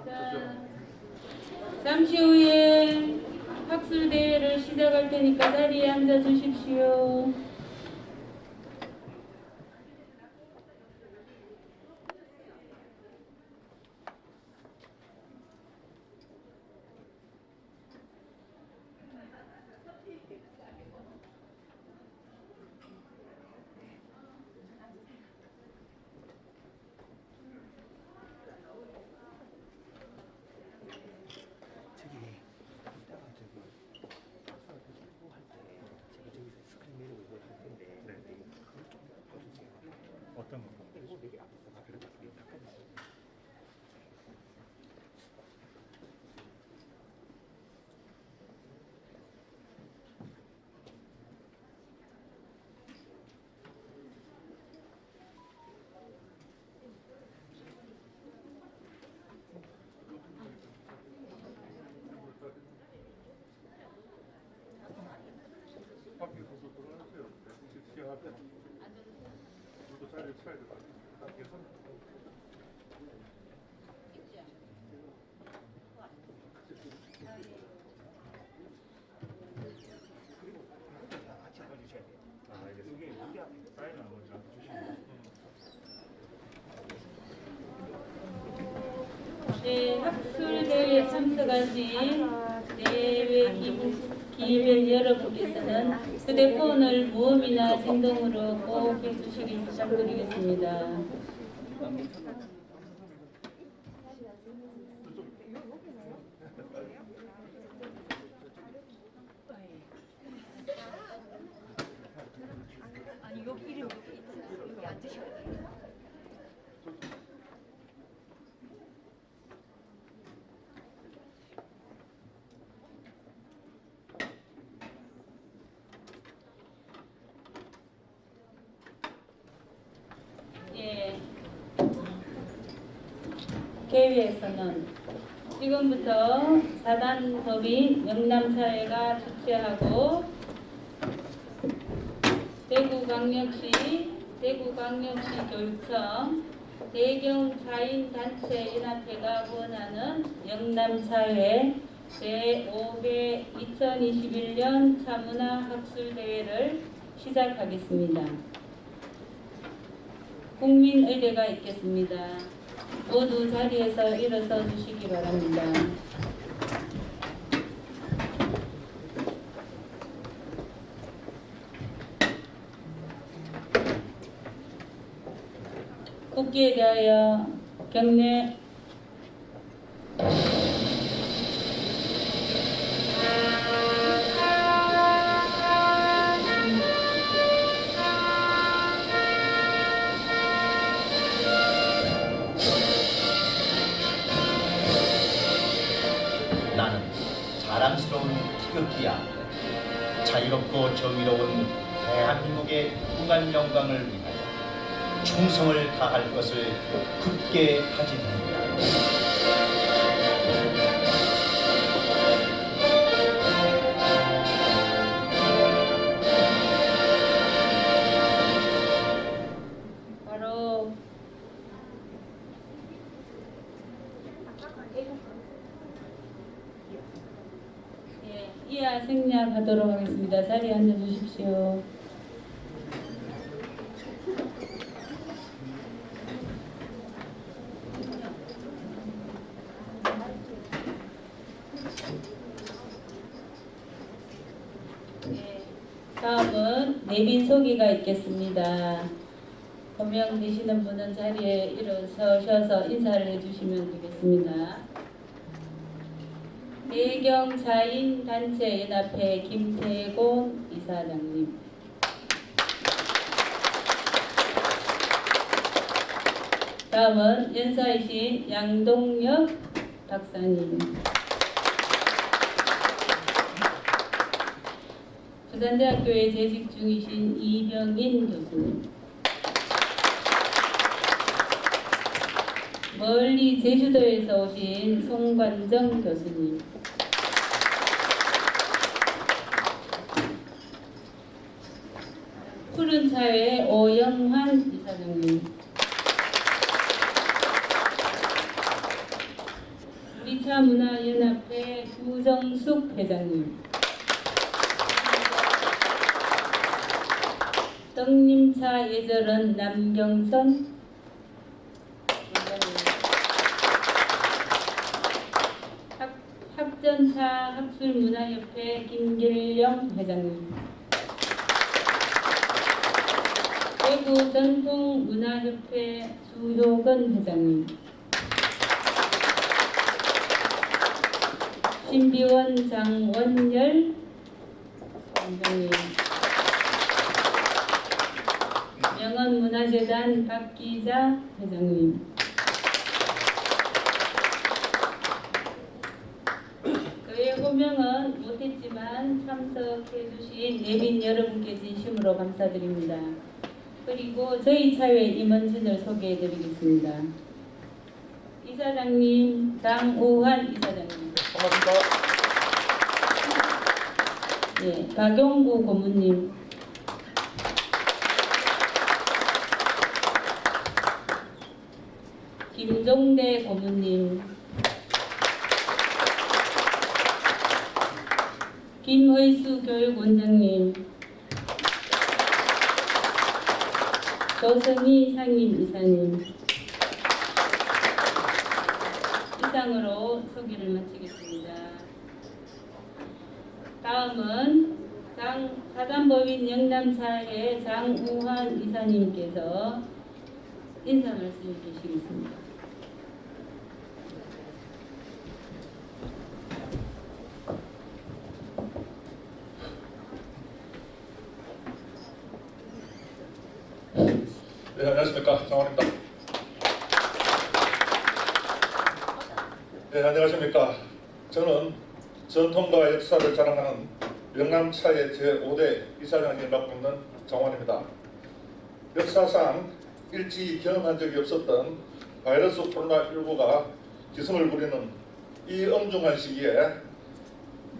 자, 잠시 후에 학술대회를 시작할 테니까 자리에 앉아 주십시오. 어떤 거? 네, 학술대회에 참석하신 대외 기입 여러분께서는 휴대폰을 모음이나 진동으로 꼭 해주시기 부탁드리겠습니다. 아니 여기 앉으셔야 돼요. 예. 개회에서는 지금부터 사단법인 영남사회가 주최하고 대구광역시 교육청 대경 자인단체 연합회가 후원하는 영남사회 제5회 2021년 차문화학술대회를 시작하겠습니다. 국민의례가 있겠습니다. 모두 자리에서 일어서 주시기 바랍니다. 국기에 대하여 경례. 나는 자랑스러운 태극기야. 자유롭고 정의로운 대한민국의 무한 영광을 위하여 충성을 다할 것을 굳게 다짐합니다. 바로 이하 생략하도록 하겠습니다. 자리에 앉아 주십시오. 다음은 내빈 소개가 있겠습니다. 호명되시는 분은 자리에 일어서셔서 인사를 해주시면 되겠습니다. 대경자인단체연합회 김태공 이사장님, 다음은 연사이신 양동혁 박사님, 부산대학교에 재직 중이신 이병인 교수님, 멀리 제주도에서 오신 송관정 교수님, 푸른차회 오영환 이사장님, 동차문화연합회 구정숙 회장님, 떡림차 예절원 남경선 원장님, 학전차 학술문화협회 김길령 회장님, 대구 전통문화협회 주효건 회장님, 신비원 장원열 원장님, 명언문화재단 박기자 회장님, 그의 호명은 못했지만 참석해 주신 예빈 여러분께 진심으로 감사드립니다. 그리고 저희 차회 임원진을 소개해 드리겠습니다. 이사장님, 장우환 이사장님, 반갑습니다. 예, 박용구 고문님, 김종대 고문님, 김의수 교육원장님, 조성희 상임이사님, 이상으로 소개를 마치겠습니다. 다음은 사단법인 영남차회 장우환 이사님께서 인사 말씀해 주시겠습니다. 네, 안녕하십니까. 장원입니다. 네, 안녕하십니까. 저는 전통과 역사를 자랑하는 영남차의 제5대 이사장을 맡고 있는 장원입니다. 역사상 일찍이 경험한 적이 없었던 바이러스 코로나19가 기승을 부리는 이 엄중한 시기에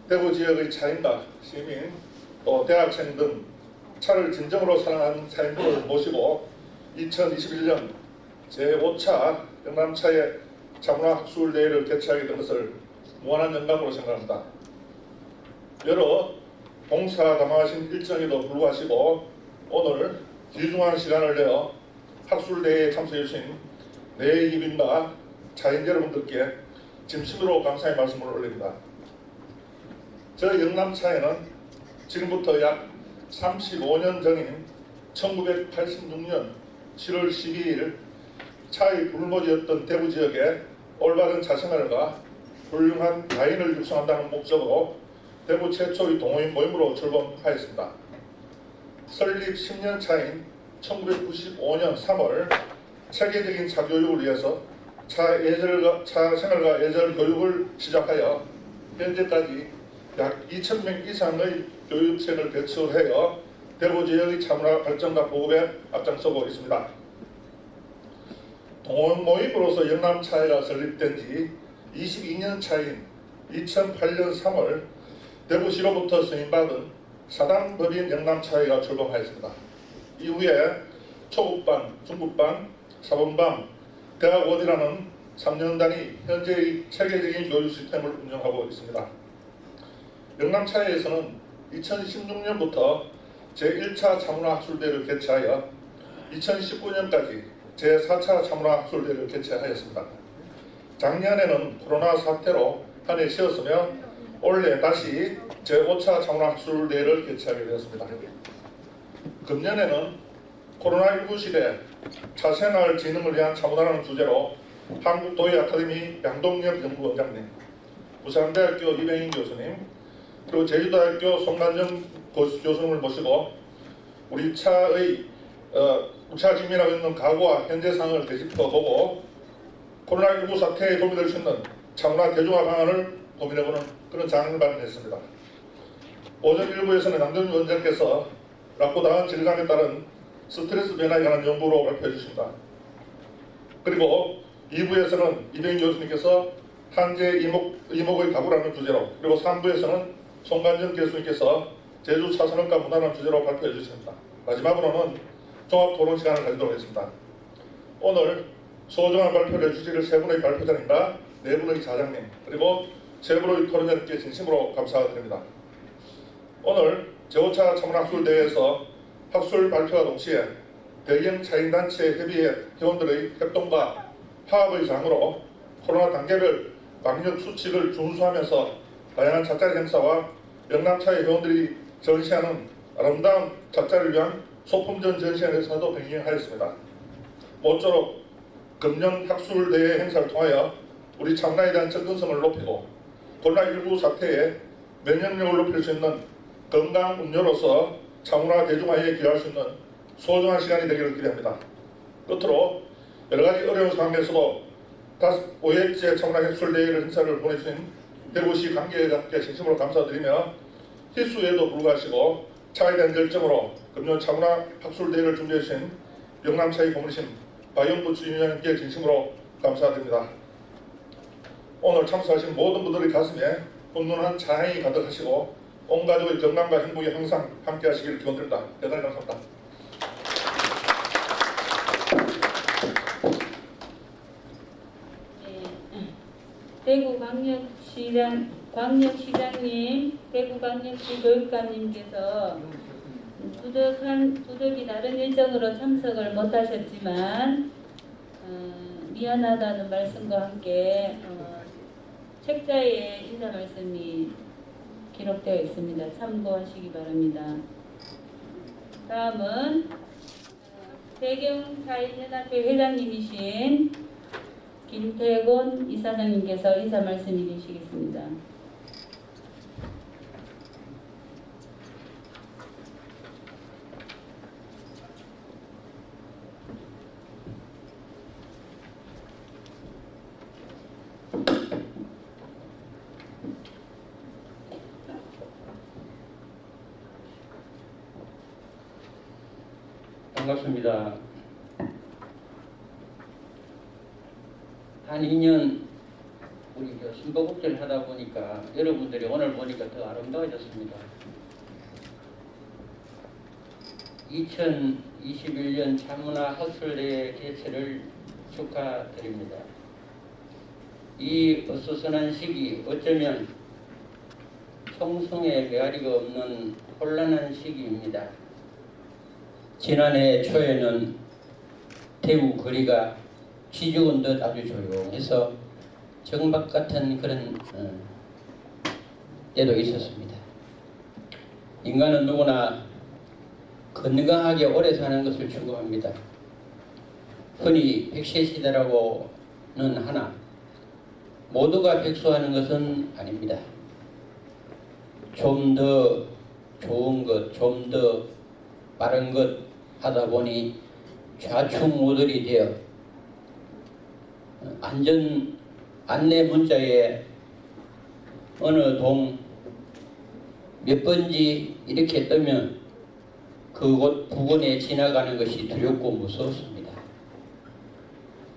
대구 지역의 차인과 시민, 또 대학생 등 차를 진정으로 사랑하는 차인들을 모시고 2021년 제5차 영남차의 차문화학술대회를 개최하게 된 것을 무한한 영광으로 생각합니다. 여러 봉사담화하신 일정에도 불구하시고 오늘 귀중한 시간을 내어 학술대회에 참석해 주신 내입인과 차인 여러분들께 진심으로 감사의 말씀을 올립니다. 저희 영남차에는 지금부터 약 35년 전인 1986년 7월 12일 차의 불모지였던 대구 지역에 올바른 자생활과 훌륭한 가인을 육성한다는 목적으로 대구 최초의 동호인 모임으로 출범하였습니다. 설립 10년 차인 1995년 3월 체계적인 차교육을 위해서 차 생활과 예절 교육을 시작하여 현재까지 약 2,000명 이상의 교육생을 배출하여 대구 지역의 차문화 발전과 보급에 앞장서고 있습니다. 동호인 모임으로서 영남차회가 설립된 지 22년 차인 2008년 3월 대구시로부터 승인받은 사단법인 영남차회가 출범하였습니다. 이후에 초급반, 중급반, 사범반, 대학원이라는 3년 단위 현재의 체계적인 교육 시스템을 운영하고 있습니다. 영남차회에서는 2016년부터 제1차 차문화학술대회를 개최하여 2019년까지 제4차 차문화학술대회를 개최하였습니다. 작년에는 코로나 사태로 한 해 쉬었으며 올해 다시 제5차 차문화학술대회를 개최하게 되었습니다. 금년에는 코로나19 시대 차생활 진흥을 위한 차문화라는 주제로 한국도의 아카데미 양동엽 연구원장님, 부산대학교 이병인 교수님, 그리고 제주도학교 송관정 교수님을 모시고 우리 차의 우차 직면하고 있는 과거와 현재 상황을 되짚어보고 코로나19 사태에 도움이 될 수 있는 차문화 대중화 방안을 고민해보는 그런 장을 마련했습니다. 오전 1부에서는 양동엽 원장께서 낮고 낮은 질감에 따른 스트레스 변화에 관한 연구로 발표해 주십니다. 그리고 2부에서는 이병인 교수님께서 한제 이목의 가구라는 주제로, 그리고 3부에서는 송관정 교수님께서 제주 차산업과 문화라는 주제로 발표해 주십니다. 마지막으로는 종합 토론 시간을 가지도록 하겠습니다. 오늘 소중한 발표를 해주실 세 분의 발표자님과 네 분의 자장님 그리고 세 분의 토론자님께 진심으로 감사드립니다. 오늘 제5차 차문학술대회에서 학술 발표와 동시에 대형 차인단체 협의회 회원들의 협동과 화합의 장으로 코로나 단계별 방역 수칙을 준수하면서 다양한 잣자리 행사와 영남차의 회원들이 전시하는 아름다운 잣자리를 위한 소품전 전시 행사도 병행하였습니다. 모쪼록 금년 학술대회 행사를 통하여 우리 차문화에 대한 접근성을 높이고 코로나19 사태에 면역력을 높일 수 있는 건강 음료로서 차문화 대중화에 기여할 수 있는 소중한 시간이 되기를 기대합니다. 끝으로 여러가지 어려운 상황에서도 5회째 차문화 학술대회 행사를 보내주신 대구시 관계자께 진심으로 감사드리며 희수에도 불구하시고 차에 대한 결정으로 금년 차문화 학술대회를 준비해 주신 영남차의 고문심 박영부 주임위원님께 진심으로 감사드립니다. 오늘 참석하신 모든 분들의 가슴에 훈훈한 자향이 가득하시고 온 가족의 건강과 행복이 항상 함께 하시기를 기원드립니다. 대단히 감사합니다. 광역시장님, 대구광역시 교육감님께서 부득이 다른 일정으로 참석을 못하셨지만 미안하다는 말씀과 함께 책자에 인사 말씀이 기록되어 있습니다. 참고하시기 바랍니다. 다음은 세경차인연합회 회장님이신 김태곤 이사장님께서 인사 말씀해 주시겠습니다. 반갑습니다. 한 2년 우리 순복국제를 하다 보니까 여러분들이 오늘 보니까 더 아름다워졌습니다. 2021년 차문화 학술대회 개최를 축하드립니다. 이 어수선한 시기 어쩌면 총성의 메아리가 없는 혼란한 시기입니다. 지난해 초에는 대구 거리가 쥐죽은 듯 아주 조용해서 정박 같은 그런 때도 있었습니다. 인간은 누구나 건강하게 오래 사는 것을 추구합니다. 흔히 100세 시대라고는 하나 모두가 백수하는 것은 아닙니다. 좀 더 좋은 것, 좀 더 빠른 것 하다 보니 좌충우돌이 되어 안내 문자에 어느 동 몇 번지 이렇게 뜨면 그곳 부근에 지나가는 것이 두렵고 무섭습니다.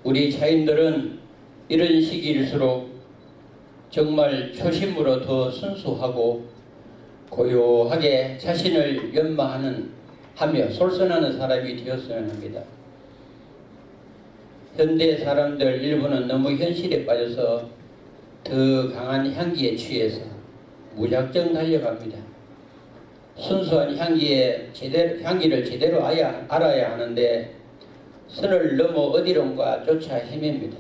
우리 차인들은 이런 시기일수록 정말 초심으로 더 순수하고 고요하게 자신을 연마하며 솔선하는 사람이 되었어야 합니다. 현대 사람들 일부는 너무 현실에 빠져서 더 강한 향기에 취해서 무작정 달려갑니다. 순수한 향기를 제대로 알아야 하는데 선을 넘어 어디론가 쫓아 헤맵니다.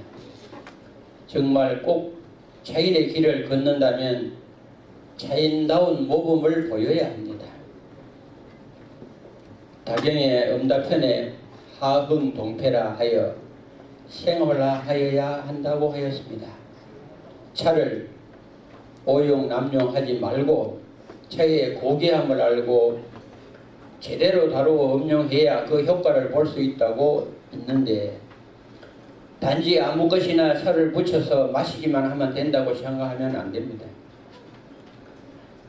정말 꼭 차인의 길을 걷는다면 차인다운 모범을 보여야 합니다. 다경의 음다편에 하흥동패라 하여 생활하여야 한다고 하였습니다. 차를 오용남용하지 말고 차의 고귀함을 알고 제대로 다루어 음용해야 그 효과를 볼 수 있다고 있는데 단지 아무 것이나 차를 붙여서 마시기만 하면 된다고 생각하면 안 됩니다.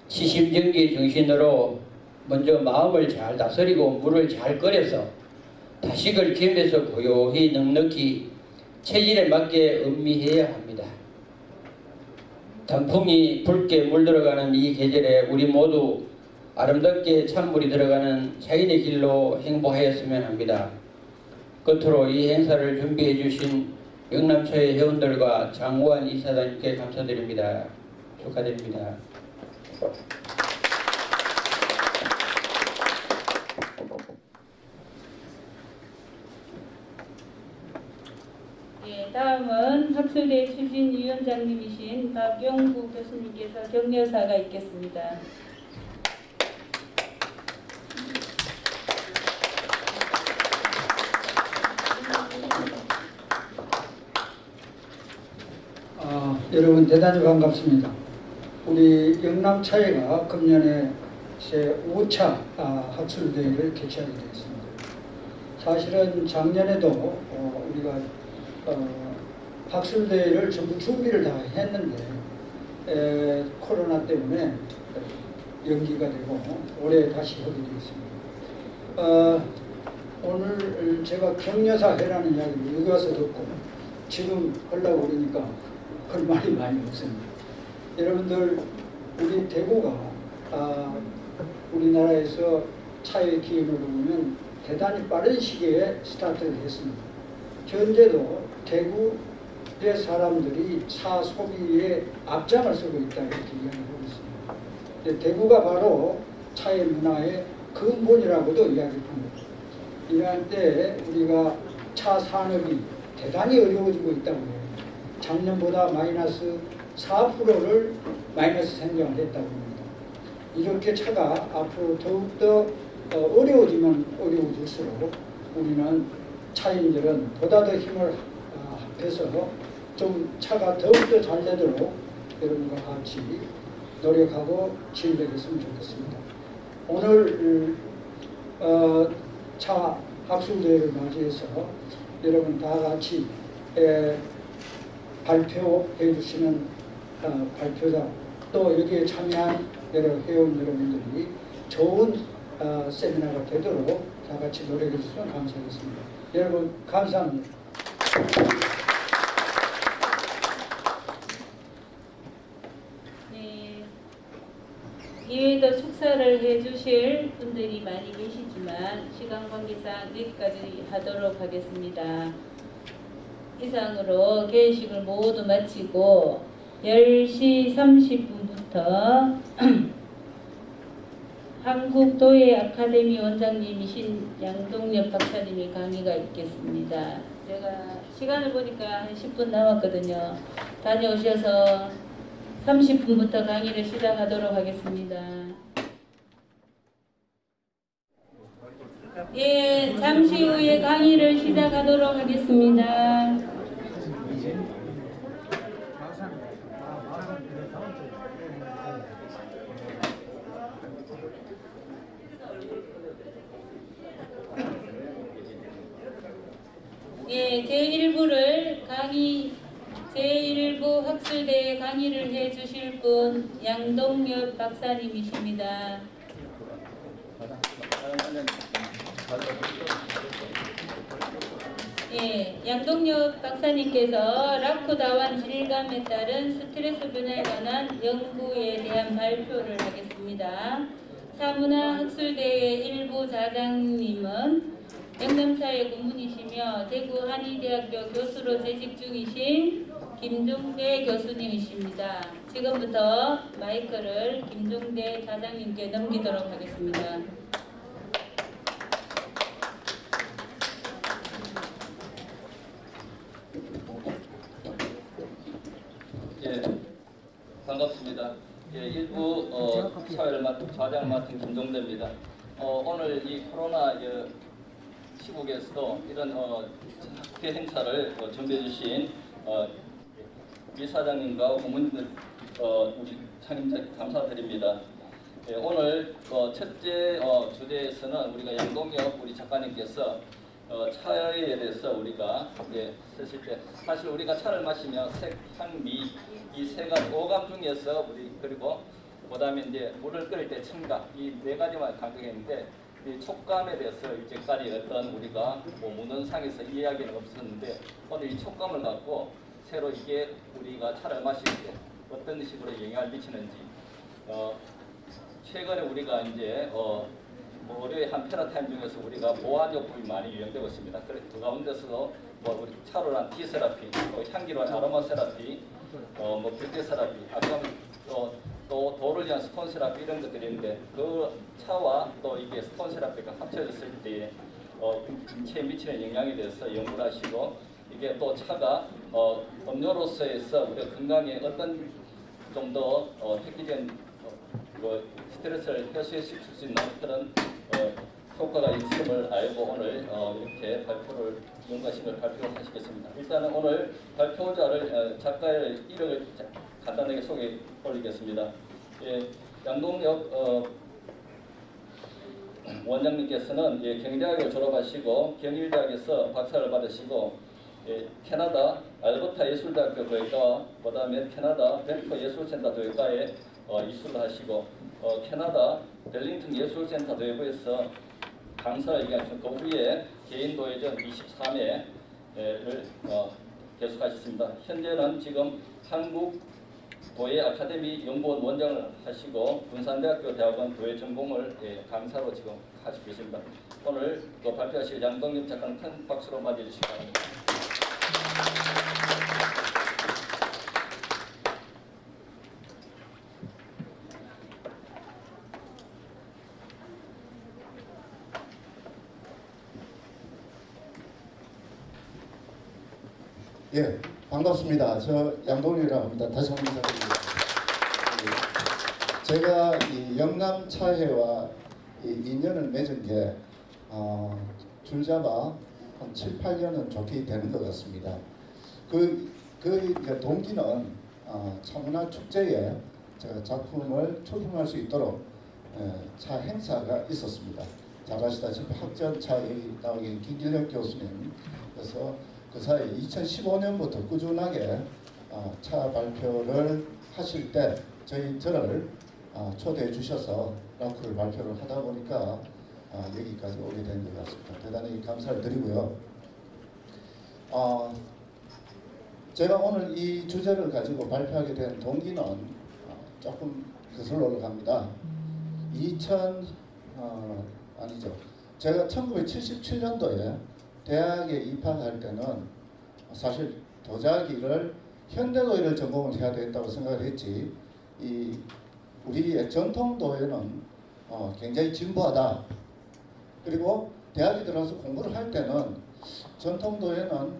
치심정기 정신으로 먼저 마음을 잘 다스리고 물을 잘 끓여서 다식을 겸해서 고요히 넉넉히 체질에 맞게 음미해야 합니다. 단풍이 붉게 물들어가는 이 계절에 우리 모두 아름답게 찬물이 들어가는 차인의 길로 행보하였으면 합니다. 끝으로 이 행사를 준비해 주신 영남차의 회원들과 장우환 이사장님께 감사드립니다. 축하드립니다. 예, 다음은 학술대 추진위원장님이신 박영구 교수님께서 격려사가 있겠습니다. 여러분 대단히 반갑습니다. 우리 영남차회가 금년에 제 5차 학술대회를 개최하게 되었습니다. 사실은 작년에도 우리가 학술대회를 전부 준비를 다 했는데 코로나 때문에 연기가 되고 올해 다시 하게 되었습니다. 오늘 제가 격려사회라는 이야기를 여기 와서 듣고 지금 하려고 그러니까 할 말이 많이 없습니다. 여러분들 우리 대구가 우리나라에서 차의 기운으로 보면 대단히 빠른 시기에 스타트를 했습니다. 현재도 대구의 사람들이 차 소비에 앞장을 서고 있다 이렇게 이야기하고 있습니다. 대구가 바로 차의 문화의 근본이라고도 이야기합니다. 이러한 때에 우리가 차 산업이 대단히 어려워지고 있다고 해요. 작년보다 마이너스 4%를 마이너스 생각을 했다고 합니다. 이렇게 차가 앞으로 더욱더 어려워지면 어려워질수록 우리는 차인들은 보다 더 힘을 합해서 좀 차가 더욱더 잘 되도록 여러분과 같이 노력하고 지원되겠으면 좋겠습니다. 오늘 차 학술대회를 맞이해서 여러분 다 같이 발표해 주시는 발표자 또 여기에 참여한 여러 회원 여러분들이 좋은 세미나가 되도록 다 같이 노력해 주시면 감사하겠습니다. 여러분 감사합니다. 네, 이외에도 축사를 해주실 분들이 많이 계시지만 시간 관계상 여기까지 하도록 하겠습니다. 이상으로 개회식을 모두 마치고 10시 30분부터 한국도예 아카데미 원장님이신 양동엽 박사님의 강의가 있겠습니다. 제가 시간을 보니까 한 10분 남았거든요. 다녀오셔서 30분부터 강의를 시작하도록 하겠습니다. 예, 잠시 후에 강의를 시작하도록 하겠습니다. 예, 제1부 학술대회 강의를 해주실 분 양동엽 박사님이십니다. 예, 양동엽 박사님께서 라쿠다완 질감에 따른 스트레스 변화에 관한 연구에 대한 발표를 하겠습니다. 사문화 학술대회 1부 자장님은 영남차의 고문이시며 대구 한의대학교 교수로 재직 중이신 김종대 교수님이십니다. 지금부터 마이크를 김종대 자장님께 넘기도록 하겠습니다. 예, 반갑습니다. 예, 일부 좌장을 맡은 김종대입니다. 오늘 이 코로나 시국에서도 이런 학회 행사를 준비해 주신 이사장님과 고문님들 우리 창임자께 감사드립니다. 예, 오늘 첫째 주제에서는 우리가 양동엽 우리 작가님께서 차에 대해서 우리가 쓰실 때 사실 우리가 차를 마시면 색, 향, 미 이 세 가지 오감 중에서 그리고 그다음에 이제 물을 끓일 때 첨가 이 네 가지만 강조했는데 이 촉감에 대해서 이제까지 어떤 우리가 문헌상에서 이야기는 없었는데 오늘 이 촉감을 갖고 새로 이게 우리가 차를 마실 때 어떤 식으로 영향을 미치는지 최근에 우리가 이제 의료의 한 패러타임 중에서 우리가 보완요법이 많이 유행되고 있습니다. 그 가운데서도 뭐 우리 차로란 T세라피, 또 향기로운 아로마 세라피, 뭐 뷰티 세라피, 아까 또 돌을 위한 스톤 세라피 이런 것들이 있는데 그 차와 또 이게 스톤 세라피가 합쳐졌을 때 인체에 미치는 영향에 대해서 연구를 하시고 이게 또 차가 음료로서에서 우리 건강에 어떤 좀 더 획기적인 스트레스를 해소시킬 수 있는 그런 효과가 있음을 알고 오늘 이렇게 발표를 연구하신 걸 발표를 하시겠습니다. 일단은 오늘 발표자를 작가의 이름을 간단하게 소개해 올리겠습니다. 예, 양동역 원장님께서는 경제학을 졸업하시고 경일대학에서 박사를 받으시고 캐나다 알버타 예술대학교 도예과와 그다음에 캐나다 벤커 예술센터 도예과에 이수를 하시고 캐나다 벨링턴 예술센터 도예부에서 강사를 이행하신 그 후에 개인 도예전 23회를 계속하셨습니다. 현재는 지금 한국 도예 아카데미 연구원 원장을 하시고 군산대학교 대학원 도예 전공을 강사로 지금 하시고 계십니다. 오늘 또 발표하실 양동엽 작가는 큰 박수로 맞이해주시기 바랍니다. 예, 반갑습니다. 저 양동엽이라고 합니다. 다시 한번 인사드립니다. 제가 이 영남차회와 인연을 맺은 게 줄잡아 한 7, 8년은 좋게 되는 것 같습니다. 그 동기는 차문화 축제에 제가 작품을 출품할 수 있도록 차 행사가 있었습니다. 잘 아시다시피 학전차에 나오긴 김길혁 교수님, 그래서 그 사이 2015년부터 꾸준하게 차 발표를 하실 때 저를 초대해 주셔서 락크를 발표를 하다 보니까 여기까지 오게 된 것 같습니다. 대단히 감사를 드리고요. 제가 오늘 이 주제를 가지고 발표하게 된 동기는 조금 거슬러 올라갑니다. 제가 1977년도에 대학에 입학할 때는 사실 도자기를 현대도예를 전공을 해야 되겠다고 생각을 했지, 우리의 전통도예는 굉장히 진보하다. 그리고 대학에 들어가서 공부를 할 때는 전통도예는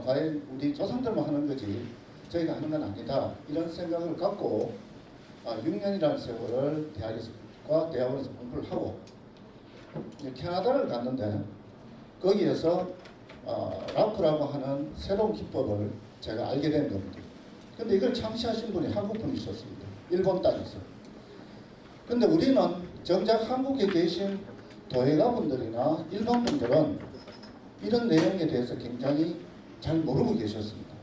과연 우리 조상들만 하는 거지 저희가 하는 건 아니다, 이런 생각을 갖고 6년이라는 세월을 대학원에서 공부를 하고 캐나다를 갔는데 거기에서 라프라고 하는 새로운 기법을 제가 알게 된 겁니다. 근데 이걸 창시하신 분이 한국 분이셨습니다. 일본 땅에서. 근데 우리는 정작 한국에 계신 도예가 분들이나 일반 분들은 이런 내용에 대해서 굉장히 잘 모르고 계셨습니다.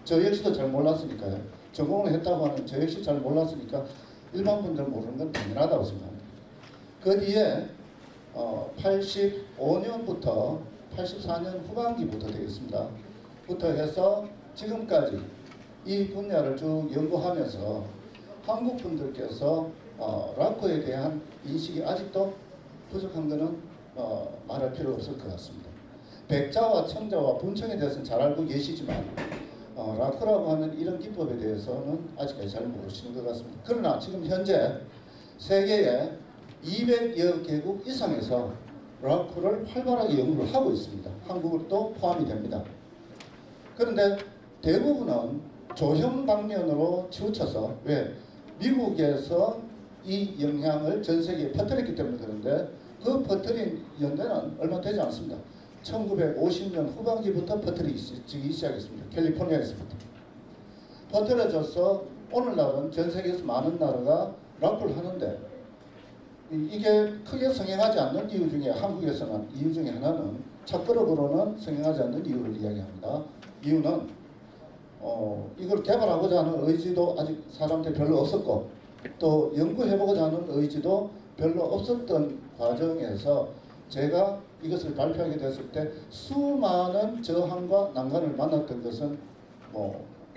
저 역시도 잘 몰랐으니까요. 전공을 했다고 하는 저 역시 잘 몰랐으니까 일반 분들 모르는 건 당연하다고 생각합니다. 그 뒤에 85년부터 84년 후반기부터 되겠습니다. 부터 해서 지금까지 이 분야를 쭉 연구하면서 한국 분들께서 락커에 대한 인식이 아직도 부족한 것은 말할 필요 없을 것 같습니다. 백자와 천자와 분청에 대해서는 잘 알고 계시지만 락커라고 하는 이런 기법에 대해서는 아직까지 잘 모르시는 것 같습니다. 그러나 지금 현재 세계에 200여 개국 이상에서 락커를 활발하게 연구를 하고 있습니다. 한국도 포함이 됩니다. 그런데 대부분은 조형 방면으로 치우쳐서, 왜? 미국에서 이 영향을 전 세계에 퍼뜨렸기 때문에 그런데 그 퍼뜨린 연대는 얼마 되지 않습니다. 1950년 후반기부터 퍼뜨리기 시작했습니다. 캘리포니아에서부터. 퍼뜨려져서 오늘날은 전 세계에서 많은 나라가 락을 하는데, 이게 크게 성행하지 않는 이유 중에, 한국에서는 이유 중에 하나는 첫그룹으로는 성행하지 않는 이유를 이야기합니다. 이유는 이걸 개발하고자 하는 의지도 아직 사람들이 별로 없었고, 또 연구해보고자 하는 의지도 별로 없었던 과정에서 제가 이것을 발표하게 됐을 때 수많은 저항과 난관을 만났던 것은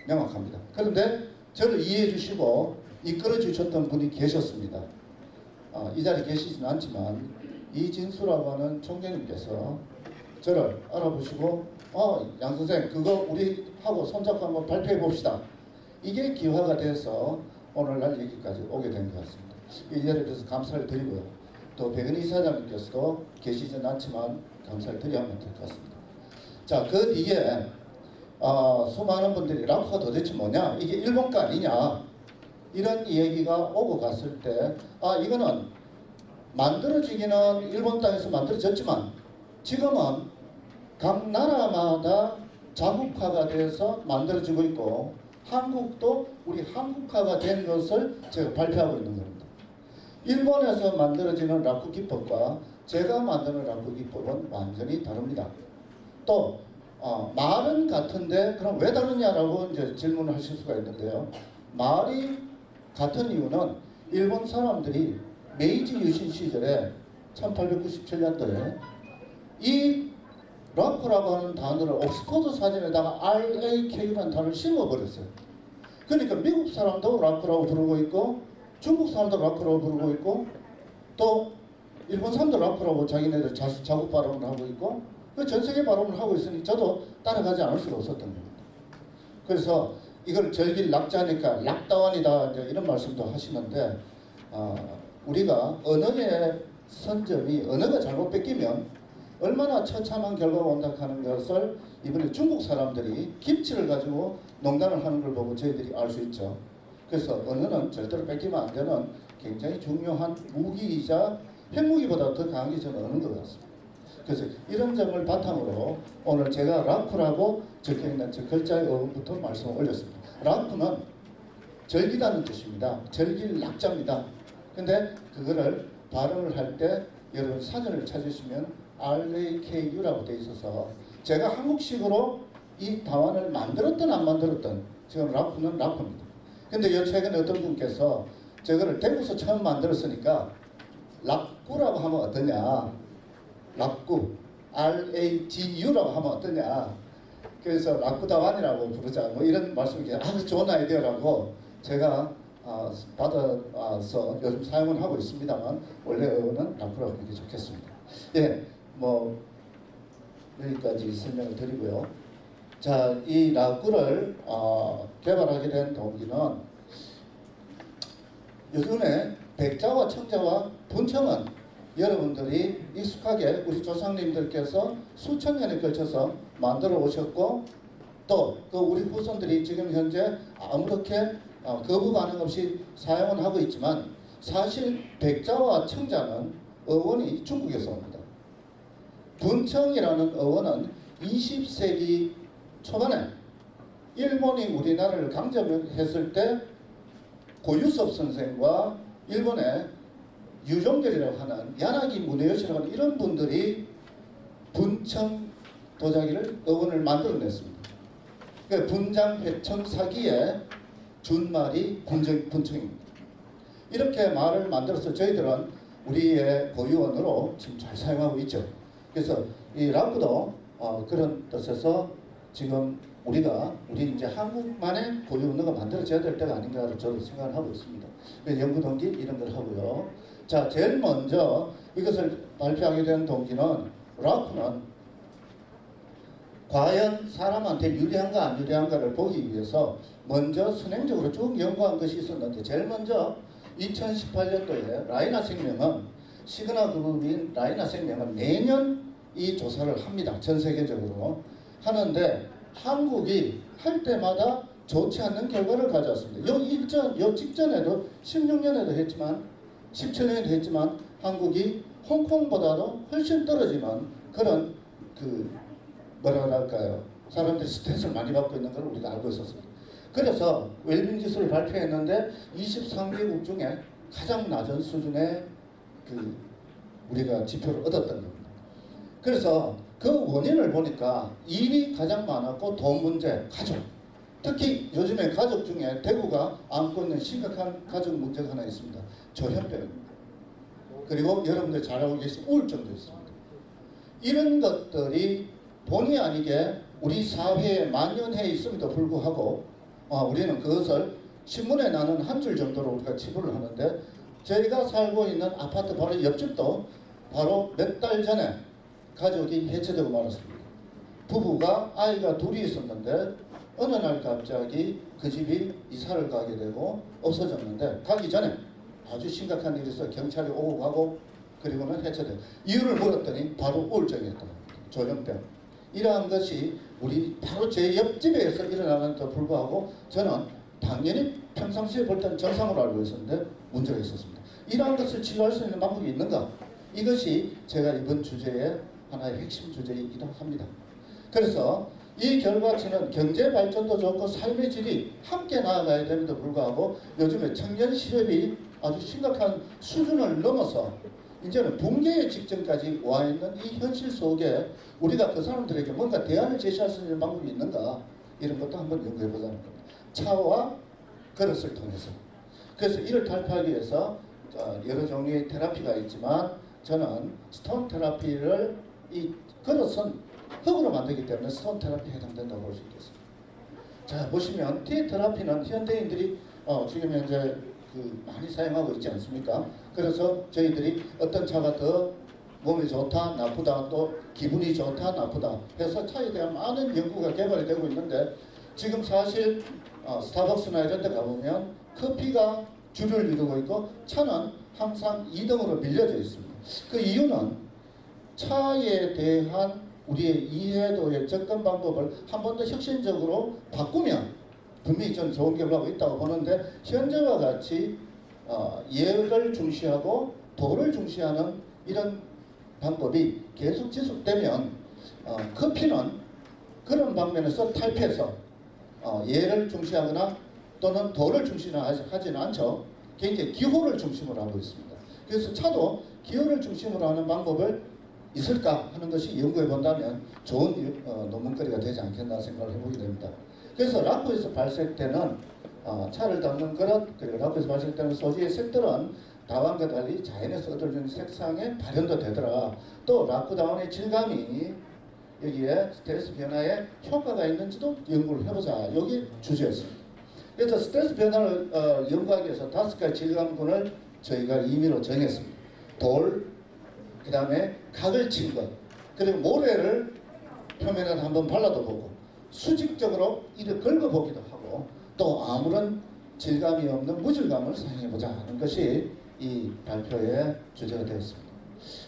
명확합니다. 그런데 저를 이해해 주시고 이끌어 주셨던 분이 계셨습니다. 이 자리에 계시지는 않지만 이진수라고 하는 총장님께서 저를 알아보시고 양 선생 그거 우리 하고 손잡고 한번 발표해 봅시다. 이게 기화가 돼서 오늘날 여기까지 오게 된 것 같습니다. 이 예를 들어서 감사를 드리고요. 또 백은희 이사장님께서도 계시진 않지만 감사를 드려야 될 것 같습니다. 자, 그 뒤에 수많은 분들이 락커가 도대체 뭐냐? 이게 일본 거 아니냐? 이런 얘기가 오고 갔을 때 이거는 만들어지기는 일본 땅에서 만들어졌지만 지금은 각 나라마다 자국화가 돼서 만들어지고 있고 한국도 우리 한국화가 된 것을 제가 발표하고 있는 겁니다. 일본에서 만들어지는 락구 기법과 제가 만드는 락구 기법은 완전히 다릅니다. 또 말은 같은데 그럼 왜 다르냐라고 이제 질문을 하실 수가 있는데요. 말이 같은 이유는 일본 사람들이 메이지 유신 시절에 1897년도에 이 락커라고 하는 단어를 옥스퍼드 사전에다가 RAK라는 단어를 심어버렸어요. 그러니까 미국 사람도 락커라고 부르고 있고 중국 사람도 락커라고 부르고 있고 또 일본 사람도 락커라고 자기네들 자국 발음을 하고 있고 전 세계 발음을 하고 있으니 저도 따라가지 않을 수가 없었던 겁니다. 그래서 이걸 절길 락자니까 락다완이다 이런 말씀도 하시는데 우리가 언어의 선점이 언어가 잘못 뺏기면 얼마나 처참한 결과가 온다 하는 것을 이번에 중국 사람들이 김치를 가지고 농담을 하는 걸 보고 저희들이 알 수 있죠. 그래서 언어는 절대로 뺏기면 안 되는 굉장히 중요한 무기이자 핵무기보다 더 강하게 저는 얻는 것 같습니다. 그래서 이런 점을 바탕으로 오늘 제가 락쿠라고 적혀있는 저 글자의 어원부터 말씀을 올렸습니다. 락쿠는 절기다는 뜻입니다. 절길 낙자입니다. 근데 그거를 발음을 할 때 여러분 사전을 찾으시면 RAKU라고 되어 있어서 제가 한국식으로 이 답안을 만들었든 안 만들었든 지금 락쿠는 락쿠입니다. 근데 요 최근에 어떤 분께서 저거를 대구에서 처음 만들었으니까 락구라고 하면 어떠냐, 락구 RAGU라고 하면 어떠냐, 그래서 락구다완이라고 부르자 뭐 이런 말씀이 아주 좋은 아이디어라고 제가 받아서 요즘 사용을 하고 있습니다만 원래는 락구라고 하는 게 좋겠습니다. 예, 뭐 여기까지 설명을 드리고요. 자, 이 락구를 개발하게 된 동기는 요즘에 백자와 청자와 분청은 여러분들이 익숙하게 우리 조상님들께서 수천 년에 걸쳐서 만들어 오셨고 또 그 우리 후손들이 지금 현재 아무렇게 거부 반응 없이 사용을 하고 있지만 사실 백자와 청자는 어원이 중국에서 옵니다. 분청이라는 어원은 20세기 초반에 일본이 우리나라를 강점했을 때 고유섭 선생과 일본의 유종결이라고 하는 야나기 무네요시라고 하는 이런 분들이 분청 도자기를 어원을 만들어냈습니다. 그러니까 분장회청 사기의 준말이 분청입니다. 이렇게 말을 만들어서 저희들은 우리의 고유언어로 지금 잘 사용하고 있죠. 그래서 이 락구도 그런 뜻에서 지금 우리 이제 한국만의 고유 언어가 만들어져야 될 때가 아닌가를 저도 생각을 하고 있습니다. 연구 동기 이런 걸 하고요. 자, 제일 먼저 이것을 발표하게 된 동기는 락구는 과연 사람한테 유리한가 안 유리한가를 보기 위해서 먼저 선행적으로 쭉 연구한 것이 있었는데 제일 먼저 2018년도에 라이나 생명은 시그나 그룹인 라이나 생명은 매년 이 조사를 합니다. 전 세계적으로 하는데 한국이 할 때마다 좋지 않는 결과를 가져왔습니다. 요 직전에도 16년에도 했지만 17년에도 했지만 한국이 홍콩보다도 훨씬 떨어지는 그런 뭐라 할까요? 사람들이 스트레스를 많이 받고 있는 걸 우리가 알고 있었습니다. 그래서 웰빙 지수를 발표했는데 23개국 중에 가장 낮은 수준의 우리가 지표를 얻었던 겁니다. 그래서 그 원인을 보니까 일이 가장 많았고 돈 문제, 가족. 특히 요즘에 가족 중에 대구가 안고 있는 심각한 가족 문제가 하나 있습니다. 조현병입니다. 그리고 여러분들 잘 알고 계신 우울증도 있습니다. 이런 것들이 본의 아니게 우리 사회에 만연해 있음에도 불구하고 우리는 그것을 신문에 나는 한 줄 정도로 우리가 치부를 하는데 저희가 살고 있는 아파트 바로 옆집도 바로 몇 달 전에 가족이 해체되고 말았습니다. 부부가 아이가 둘이 있었는데 어느 날 갑자기 그 집이 이사를 가게 되고 없어졌는데 가기 전에 아주 심각한 일이 있어 경찰이 오고 가고 그리고는 해체되고 이유를 물었더니 바로 우울증이었던 겁니다. 조현병. 이러한 것이 우리 바로 제 옆집에서 일어나는데도 불구하고 저는 당연히 평상시에 볼 때는 정상으로 알고 있었는데 문제가 있었습니다. 이러한 것을 치료할 수 있는 방법이 있는가? 이것이 제가 이번 주제의 하나의 핵심 주제이기도 합니다. 그래서 이 결과치는 경제 발전도 좋고 삶의 질이 함께 나아가야 됨에도 불구하고 요즘에 청년 실업이 아주 심각한 수준을 넘어서 이제는 붕괴의 직전까지 와 있는 이 현실 속에 우리가 그 사람들에게 뭔가 대안을 제시할 수 있는 방법이 있는가 이런 것도 한번 연구해 보자는 겁니다. 차와 그릇을 통해서. 그래서 이를 탈피하기 위해서 여러 종류의 테라피가 있지만 저는 스톤 테라피를 이 그릇은 흙으로 만들기 때문에 스톤 테라피에 해당된다고 볼 수 있겠습니다. 자 보시면 티 테라피는 현대인들이 지금 현재 많이 사용하고 있지 않습니까? 그래서 저희들이 어떤 차가 더 몸이 좋다 나쁘다 또 기분이 좋다 나쁘다 해서 차에 대한 많은 연구가 개발이 되고 있는데 지금 사실 스타벅스나 이런 데 가보면 커피가 주를 이루고 있고 차는 항상 2등으로 밀려져 있습니다. 그 이유는 차에 대한 우리의 이해도의 접근 방법을 한 번 더 혁신적으로 바꾸면 분명히 전 좋은 결과가 있다고 보는데 현재와 같이 예를 중시하고 도를 중시하는 이런 방법이 계속 지속되면 커피는 그런 방면에서 탈피해서 예를 중시하거나 또는 도를 중시하지는 않죠. 굉장히 기호를 중심으로 하고 있습니다. 그래서 차도 기호를 중심으로 하는 방법을 있을까 하는 것이 연구해 본다면 좋은 논문거리가 되지 않겠나 생각을 해보게 됩니다. 그래서 락구에서 발색되는 차를 담는 그릇 그리고 락구에서 발색되는 소지의 색들은 다반과 달리 자연에서 얻어지는 색상에 발현도 되더라. 또 락구다운의 질감이 여기에 스트레스 변화에 효과가 있는지도 연구를 해보자. 여기 주제였습니다. 그래서 스트레스 변화를 연구하기 위해서 5가지 질감군을 저희가 임의로 정했습니다. 돌, 그 다음에 각을 친 것, 그리고 모래를 표면에 한번 발라도 보고 수직적으로 이를 긁어보기도 하고 또 아무런 질감이 없는 무질감을 사용해보자 하는 것이 이 발표의 주제가 되었습니다.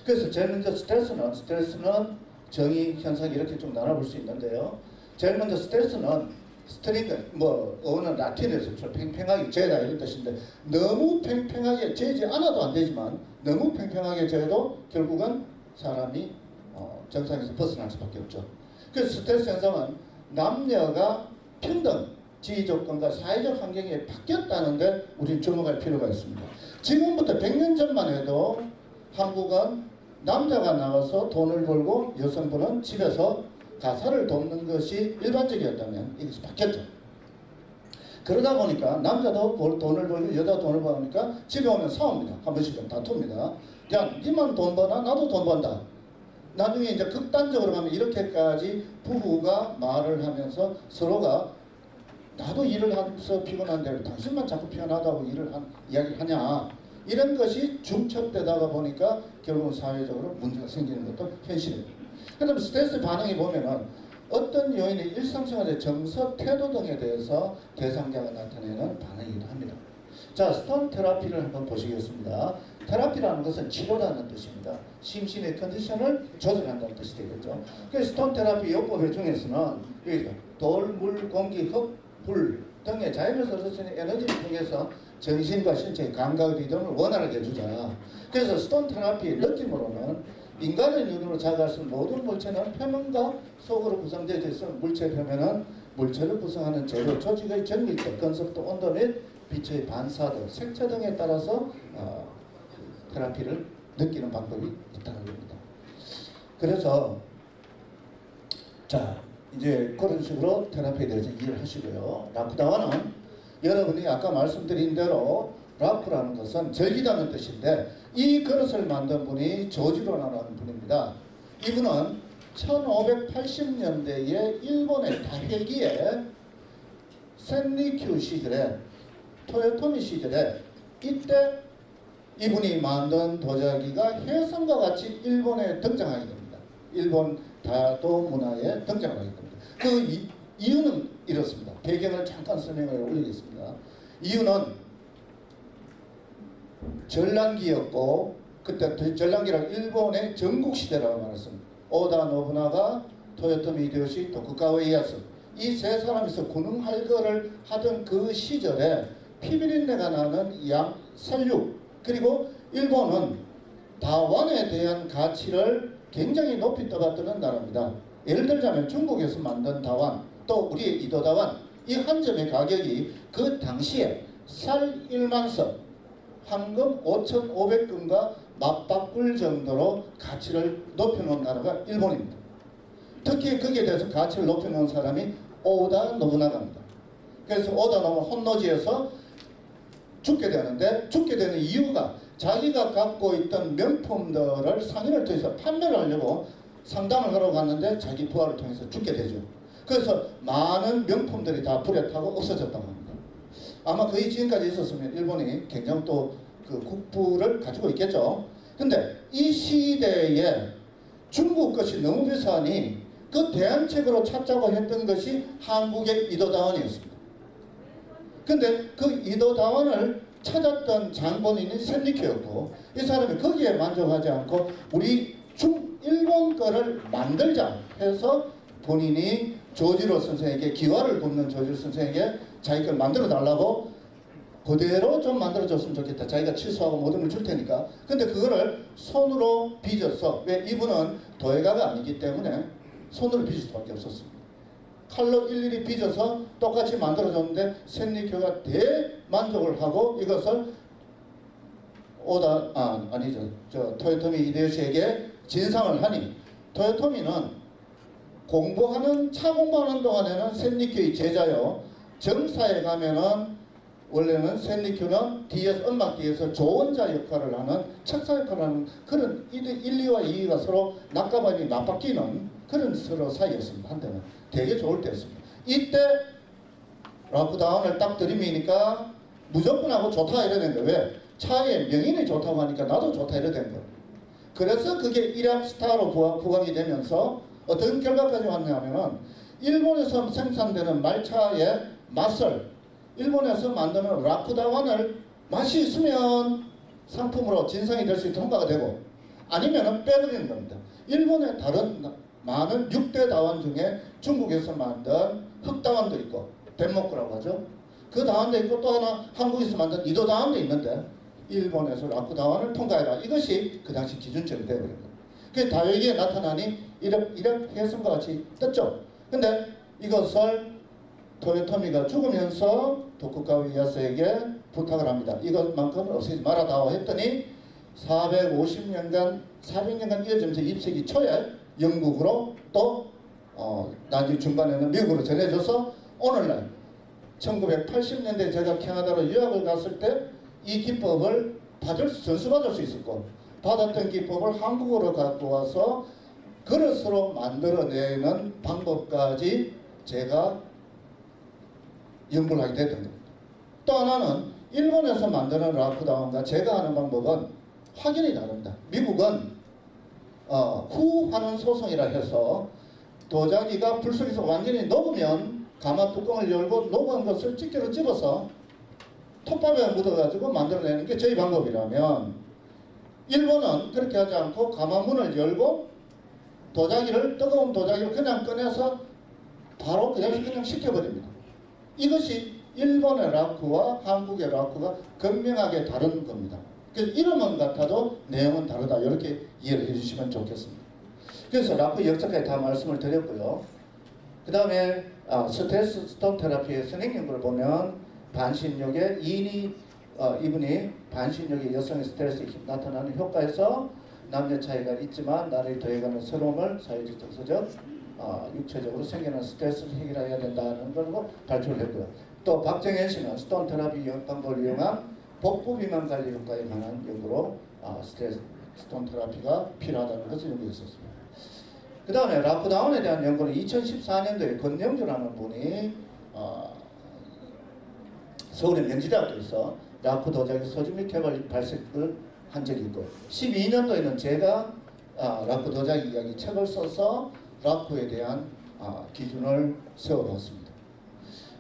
그래서 제일 먼저 스트레스는 정의 현상이 이렇게 좀 나눠볼 수 있는데요. 제일 먼저 스트레스는 스트링크 어는 라틴에서 팽팽하게 재다 이런 뜻인데 너무 팽팽하게 재지 않아도 안 되지만 너무 팽팽하게 재도 결국은 사람이 정상에서 벗어날 수밖에 없죠. 그래서 스트레스 현상은 남녀가 평등 지휘조건과 사회적 환경이 바뀌었다는데 우리는 주목할 필요가 있습니다. 지금부터 100년 전만 해도 한국은 남자가 나가서 돈을 벌고 여성분은 집에서 가사를 돕는 것이 일반적이었다면 이것이 바뀌었죠. 그러다 보니까 남자도 돈을 벌고 여자도 돈을 버니까 집에 오면 싸웁니다. 한 번씩은 다툽니다. 야, 니만 돈 버나 나도 돈 번다. 나중에 이제 극단적으로 가면 이렇게까지 부부가 말을 하면서 서로가 나도 일을 하면서 피곤한데 당신만 자꾸 피곤하다고 이야기를 하냐. 이런 것이 중첩되다가 보니까 결국은 사회적으로 문제가 생기는 것도 현실입니다. 그 다음에 스트레스 반응이 보면은 어떤 요인이 일상생활의 정서, 태도 등에 대해서 대상자가 나타내는 반응이기도 합니다. 자, 스톤 테라피를 한번 보시겠습니다. 테라피라는 것은 치료라는 뜻입니다. 심신의 컨디션을 조절한다는 뜻이 되겠죠. 그래서 스톤 테라피 요법 중에서는 돌, 물, 공기, 흙, 불 등의 자연에서 얻을 수 있는 에너지를 통해서 정신과 신체의 감각 리듬을 원활하게 해주자. 그래서 스톤 테라피의 느낌으로는 인간의 눈으로 자각할 수 있는 모든 물체는 표면과 속으로 구성되어 있어 물체 표면은 물체를 구성하는 재료, 조직의 정밀도, 건석도, 온도 및 빛의 반사도, 색채 등에 따라서 테라피를 느끼는 방법이 있다는 겁니다. 그래서 자 이제 그런 식으로 테라피에 대해서 이해를 하시고요. 라쿠다와는 여러분이 아까 말씀드린 대로 라쿠라는 것은 절기다는 뜻인데 이 그릇을 만든 분이 조지로라는 분입니다. 이분은 1580년대에 일본의 다회기에 센리큐 시절에 토요토미 시절에 이때 이분이 만든 도자기가 해성과 같이 일본에 등장하게 됩니다. 일본 다도 문화에 등장하게 됩니다. 그 이유는 이렇습니다. 배경을 잠깐 설명을 올리겠습니다. 이유는 전란기였고, 그때 전란기란 일본의 전국시대라고 말했습니다. 오다 노부나가, 토요토미 히데요시, 도쿠가와 이에야스, 이 세 사람이서 군웅할거를 하던 그 시절에 피비린내가 나는 산류, 그리고 일본은 다완에 대한 가치를 굉장히 높이 떠받드는 나라입니다. 예를 들자면 중국에서 만든 다완, 또 우리의 이도다완, 이 한 점의 가격이 그 당시에 쌀 1만석, 황금 5,500금과 맞바꿀 정도로 가치를 높여놓은 나라가 일본입니다. 특히 거기에 대해서 가치를 높여놓은 사람이 오다 노부나가입니다. 그래서 오다 노부나가 혼노지에서 죽게 되는데, 죽게 되는 이유가 자기가 갖고 있던 명품들을 상인을 통해서 판매를 하려고 상담을 하러 갔는데 자기 부하를 통해서 죽게 되죠. 그래서 많은 명품들이 다 불에 타고 없어졌다고 합니다. 아마 거의 지금까지 있었으면 일본이 굉장히 또 그 국부를 가지고 있겠죠. 근데 이 시대에 중국 것이 너무 비싸니 그 대안책으로 찾자고 했던 것이 한국의 이도다원이었습니다. 근데 그 이도다원을 찾았던 장본인이 샌리큐였고, 이 사람이 거기에 만족하지 않고 우리 일본 거를 만들자 해서 본인이 조지로 선생에게, 기와를 굽는 조지로 선생에게 자기 걸 만들어 달라고 그대로 좀 만들어줬으면 좋겠다. 자기가 취소하고 모든 걸 줄 테니까. 근데 그거를 손으로 빚어서, 왜 이분은 도예가가 아니기 때문에 손으로 빚을 수밖에 없었습니다. 칼로 일일이 빚어서 똑같이 만들어줬는데 샌리큐가 대만족을 하고 이것을 토요토미 히데요시에게 진상을 하니, 토요토미는 차 공부하는 동안에는 샌리큐의 제자요, 정사에 가면은 원래는 샌리큐는 뒤에서, 음악 뒤에서 조언자 역할을 하는, 책사 역할을 하는 그런 1, 2와 2위가 서로 낙가반이 맞바뀌는 그런 서로 사이였습니다. 한때는 되게 좋을 때였습니다. 이때 라쿠다운을 딱 들이미니까 무조건 하고 좋다 이래 된 거예요. 왜? 차에 명인이 좋다고 하니까 나도 좋다 이래 된 거예요. 그래서 그게 일약 스타로 부각이 되면서 어떤 결과까지 왔냐면은, 일본에서 생산되는 말차의 맛을 일본에서 만드는 라쿠다완을 맛이 있으면 상품으로 진상이 될 수 있도록 통과가 되고, 아니면은 빼버리는 겁니다. 일본의 다른 많은 6대 다완 중에 중국에서 만든 흑다완도 있고, 덴모크라고 하죠. 그 다완도 있고, 또 하나 한국에서 만든 이도 다완도 있는데 일본에서 라쿠다완을 통과해라, 이것이 그 당시 기준점이 되어버린 거예요. 그게 다웨기에 나타나니 이런 해성과 같이 떴죠. 근데 이것을 토요토미가 죽으면서 도쿠가와 이에야스에게 부탁을 합니다. 이것만큼은 없애지 말아다오 했더니 450년간 이어지면서 20세기 초에 영국으로 또 나중에 중반에는 미국으로 전해져서 오늘날 1980년대 제가 캐나다로 유학을 갔을 때 이 기법을 전수받을 수 있었고, 받았던 기법을 한국으로 갖고 와서 그릇으로 만들어내는 방법까지 제가 연구를 하게 됐던 겁니다. 또 하나는 일본에서 만드는 라쿠다운과 제가 하는 방법은 확연히 다릅니다. 미국은 후환원 소송이라 해서 도자기가 불 속에서 완전히 녹으면 가마 뚜껑을 열고 녹은 것을 집게로 집어서 톱밥에 묻어가지고 만들어내는 게 저희 방법이라면, 일본은 그렇게 하지 않고 가마 문을 열고 뜨거운 도자기를 그냥 꺼내서 바로 그냥 식혀버립니다. 이것이 일본의 라쿠와 한국의 라쿠가 극명하게 다른 겁니다. 그래서 이름은 같아도 내용은 다르다, 이렇게 이해를 해주시면 좋겠습니다. 그래서 라쿠 역사까지 다 말씀을 드렸고요. 그 다음에 스트레스 스톤 테라피의 선행 연구를 보면, 반신욕의 이분이 반신욕의 여성의 스트레스에 나타나는 효과에서 남녀 차이가 있지만 나를 더해가는 서러움을 사회적, 정서적, 육체적으로 생겨나는 스트레스를 해결해야 된다는 걸 발표를 했고요. 또 박정현 씨는 스톤 테라피 방법을 이용한 복부 비만 관리 효과에 관한 연구로 스톤 테라피가 필요하다는 것을 연구했었습니다. 그 다음에 라쿠다운에 대한 연구는 2014년도에 권영주라는 분이 서울의 명지대학교에서 라쿠 도자기 소지 및 개발 발색을 한 적이 있고 12년도에는 제가 라쿠 도자기 이야기 책을 써서 라쿠에 대한 기준을 세워봤습니다.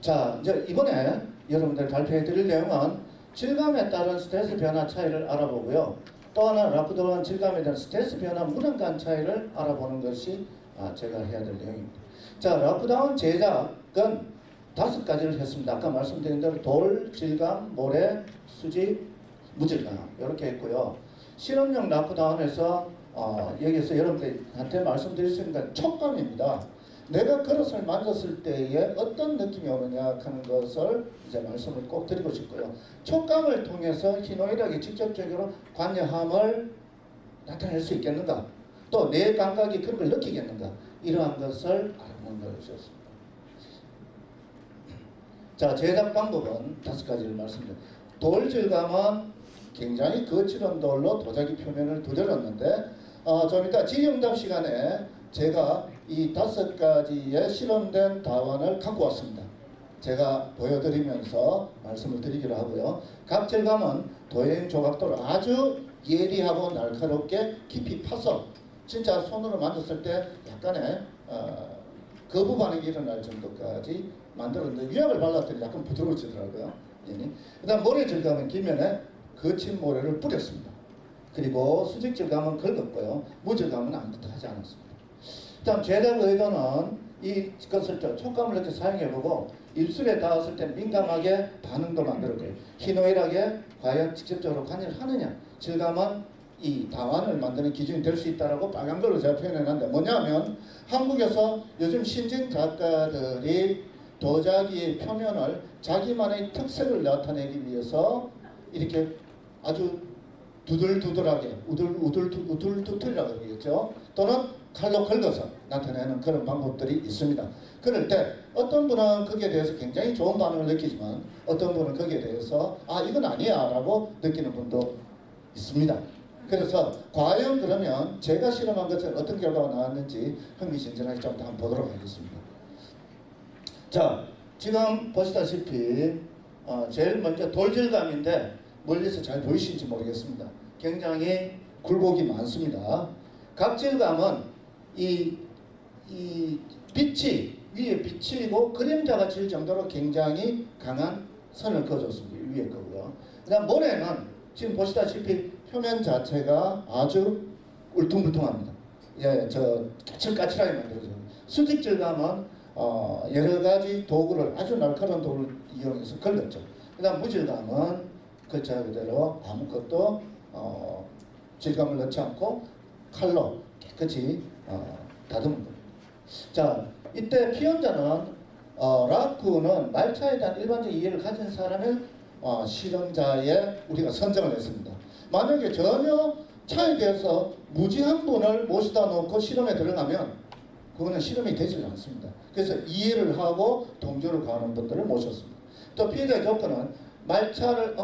자, 이제 이번에 여러분들 발표해 드릴 내용은 질감에 따른 스트레스 변화 차이를 알아보고요. 또 하나 라쿠 도자기 질감에 대한 스트레스 변화 무능감 차이를 알아보는 것이 제가 해야 될 내용입니다. 자, 라쿠다운 제작은 5가지를 했습니다. 아까 말씀드린 대로 돌, 질감, 모래, 수직, 무질감 이렇게 했고요. 실험용 라쿠다운에서 여기서 여러분들한테 말씀드릴 수 있는 건 촉감입니다. 내가 그릇을 만졌을 때에 어떤 느낌이 오느냐 하는 것을 이제 말씀을 꼭 드리고 싶고요. 촉감을 통해서 희노애락이 직접적으로 관여함을 나타낼 수 있겠는가? 또 내 감각이 그런 걸 느끼겠는가? 이러한 것을 알아보는 것이었습니다. 자, 제작 방법은 5가지를 말씀드립니다. 돌 질감은 굉장히 거칠은 돌로 도자기 표면을 두드렸는데 좀 이따 질의응답 시간에 제가 이 5가지의 실험된 다원을 갖고 왔습니다. 제가 보여드리면서 말씀을 드리기로 하고요. 각 질감은 도형 조각도를 아주 예리하고 날카롭게 깊이 파서 진짜 손으로 만졌을 때 약간의 거부 반응이 일어날 정도까지 만들었는데 위약을 발랐더니 약간 부드러워지더라고요. 그 다음 모래 질감은 뒷면에 거친 모래를 뿌렸습니다. 그리고 수직 질감은 긁었고요. 무질감은 아무것도 하지 않았습니다. 그 다음 제작 의도는 이것을 촉감을 이렇게 사용해보고 입술에 닿았을 때 민감하게 반응도 만들었고요. 희노애락에 과연 직접적으로 관여를 하느냐. 질감은 이 다완을 만드는 기준이 될 수 있다라고 빨간 걸로 제가 표현해놨는데 뭐냐면 한국에서 요즘 신진 작가들이 도자기의 표면을 자기만의 특색을 나타내기 위해서 이렇게 아주 두들두들하게 우둘두둘이라고 그러겠죠. 또는 칼로 긁어서 나타내는 그런 방법들이 있습니다. 그럴 때 어떤 분은 거기에 대해서 굉장히 좋은 반응을 느끼지만 어떤 분은 거기에 대해서 이건 아니야 라고 느끼는 분도 있습니다. 그래서 과연 그러면 제가 실험한 것은 어떤 결과가 나왔는지 흥미진진하게 좀 한번 보도록 하겠습니다. 자, 지금 보시다시피 제일 먼저 돌질감인데 멀리서 잘 보이시는지 모르겠습니다. 굉장히 굴곡이 많습니다. 각질감은 이 빛이 위에 비치고 그림자가 질 정도로 굉장히 강한 선을 그어줬습니다. 위에 거고요. 그 다음 모래는 지금 보시다시피 표면 자체가 아주 울퉁불퉁합니다. 예, 까칠까칠하게 만들어져요. 수직 질감은 여러 가지 도구를 아주 날카로운 도구를 이용해서 긁었죠. 그 다음 무질감은 글자 그대로 아무것도 질감을 넣지 않고 칼로 깨끗이 다듬은 겁니다. 자, 이때 피연자는 라쿠는 말차에 대한 일반적 이해를 가진 사람을 실험자에 우리가 선정을 했습니다. 만약에 전혀 차에 대해서 무지한 분을 모시다 놓고 실험에 들어가면 그거는 실험이 되지 않습니다. 그래서 이해를 하고 동조를 가하는 분들을 모셨습니다. 또 피해자의 조건은 말차를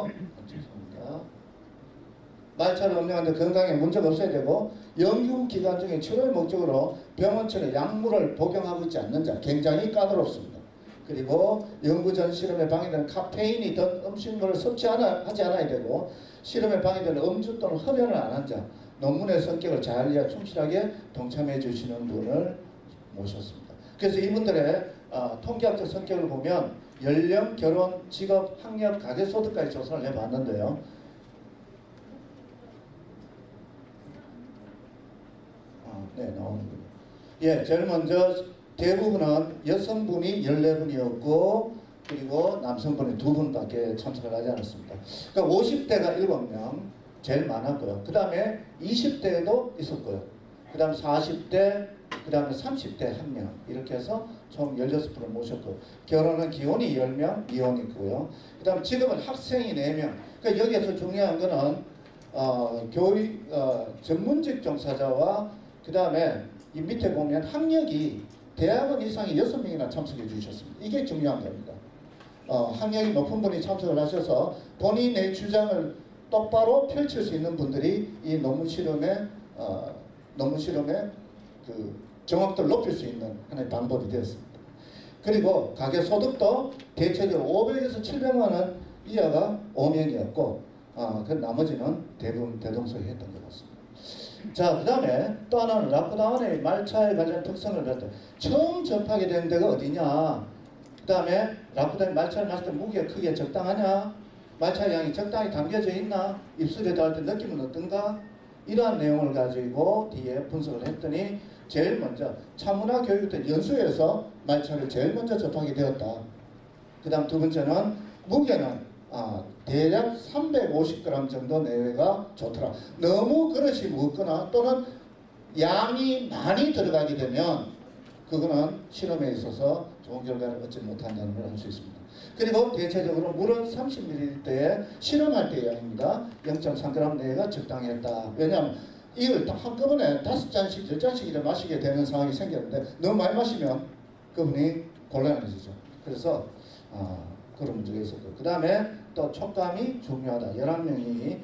음량하는데 건강에 문제가 없어야 되고 연구 기간 중에 치료의 목적으로 병원처럼 약물을 복용하고 있지 않는 자, 굉장히 까다롭습니다. 그리고 연구 전 실험에 방해되는 카페인이 든 음식물을 섭취하지 않아야 되고 실험에 방해되는 음주 또는 흡연을 안 한 자, 논문의 성격을 잘 이해 충실하게 동참해 주시는 분을 모셨습니다. 그래서 이분들의 통계학적 성격을 보면 연령, 결혼, 직업, 학력, 가계소득까지 조사를 해봤는데요. 네, 나오는군요. 예, 제일 먼저 대부분은 여성분이 14분이었고 그리고 남성분이 2분밖에 참석을 하지 않았습니다. 그러니까 50대가 7명 제일 많았고요. 그 다음에 20대도 있었고요. 그 다음에 40대, 그 다음에 30대 1명 이렇게 해서 총 16분을 모셨고 결혼은 기혼이 10명, 미혼이 있고요. 그 다음에 직업은 학생이 4명. 그러니까 여기에서 중요한 거는 교육 전문직 종사자와 그 다음에 이 밑에 보면 학력이 대학원 이상이 6명이나 참석해 주셨습니다. 이게 중요한 겁니다. 학력이 높은 분이 참석을 하셔서 본인의 주장을 똑바로 펼칠 수 있는 분들이 이 논문 실험의 그 정확도를 높일 수 있는 하나의 방법이 되었습니다. 그리고 가계소득도 대체적으로 500에서 700만 원 이하가 5명이었고 그 나머지는 대부분 대동소이 했던 것 같습니다. 자, 그 다음에 또 하나는 라쿠다운의 말차에 관련 특성을 봤을 때 처음 접하게 된 데가 어디냐. 그 다음에 라쿠다운의 말차를 마실 때 무게 크기가 적당하냐, 말차의 양이 적당히 담겨져 있나, 입술에 닿을 때 느낌은 어떤가, 이러한 내용을 가지고 뒤에 분석을 했더니 제일 먼저 차문화 교육 때 연수에서 말차를 제일 먼저 접하게 되었다. 그 다음 두 번째는 무게는 대략 350g 정도 내외가 좋더라. 너무 그릇이 무겁거나 또는 양이 많이 들어가게 되면 그거는 실험에 있어서 좋은 결과를 얻지 못한다는 걸 알 수 있습니다. 그리고 대체적으로 물은 30ml에 실험할 때의 양입니다. 0.3g 내외가 적당했다. 왜냐하면 이걸 한꺼번에 5잔씩 10잔씩 이렇게 마시게 되는 상황이 생겼는데 너무 많이 마시면 그분이 곤란해지죠. 그래서 그런 문제가 있었고, 그 다음에 또 촉감이 중요하다. 11명이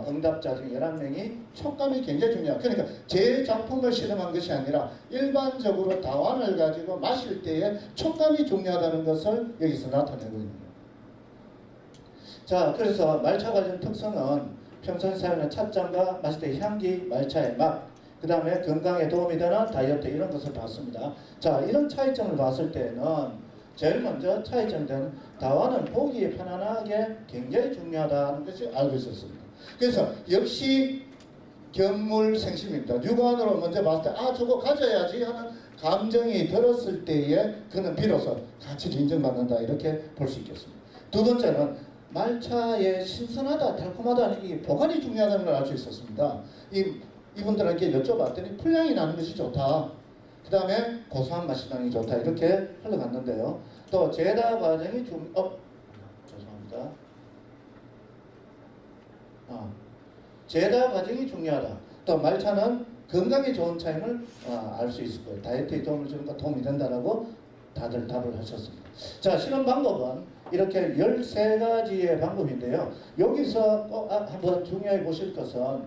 응답자 중에 11명이 촉감이 굉장히 중요하다. 그러니까 제 작품을 실험한 것이 아니라 일반적으로 다완을 가지고 마실 때에 촉감이 중요하다는 것을 여기서 나타내고 있는 거예요. 자, 그래서 말차 관련 특성은 평소에 사용하는 찻잔과 마실 때 향기, 말차의 맛, 그 다음에 건강에 도움이 되는 다이어트 이런 것을 봤습니다. 자, 이런 차이점을 봤을 때는 제일 먼저 차이점은 다완은 보기에 편안하게 굉장히 중요하다는 것을 알고 있었습니다. 그래서 역시 견물생심입니다. 육안으로 먼저 봤을 때 저거 가져야지 하는 감정이 들었을 때에 그는 비로소 가치를 인정받는다 이렇게 볼 수 있겠습니다. 두 번째는 말차의 신선하다, 달콤하다, 이게 보관이 중요하다는 걸 알 수 있었습니다. 이분들에게 여쭤봤더니 풀향이 나는 것이 좋다. 그 다음에 고소한 맛이 나는 게 좋다. 이렇게 흘러갔는데요. 또 제다 과정이 죄송합니다. 제다 과정이 중요하다. 또 말차는 건강에 좋은 차임을 알 수 있을 거예요. 다이어트에 도움을 주는 거 도움이 된다라고 다들 답을 하셨습니다. 자, 실험 방법은 이렇게 13가지의 방법인데요. 여기서 꼭 한번 중요히 보실 것은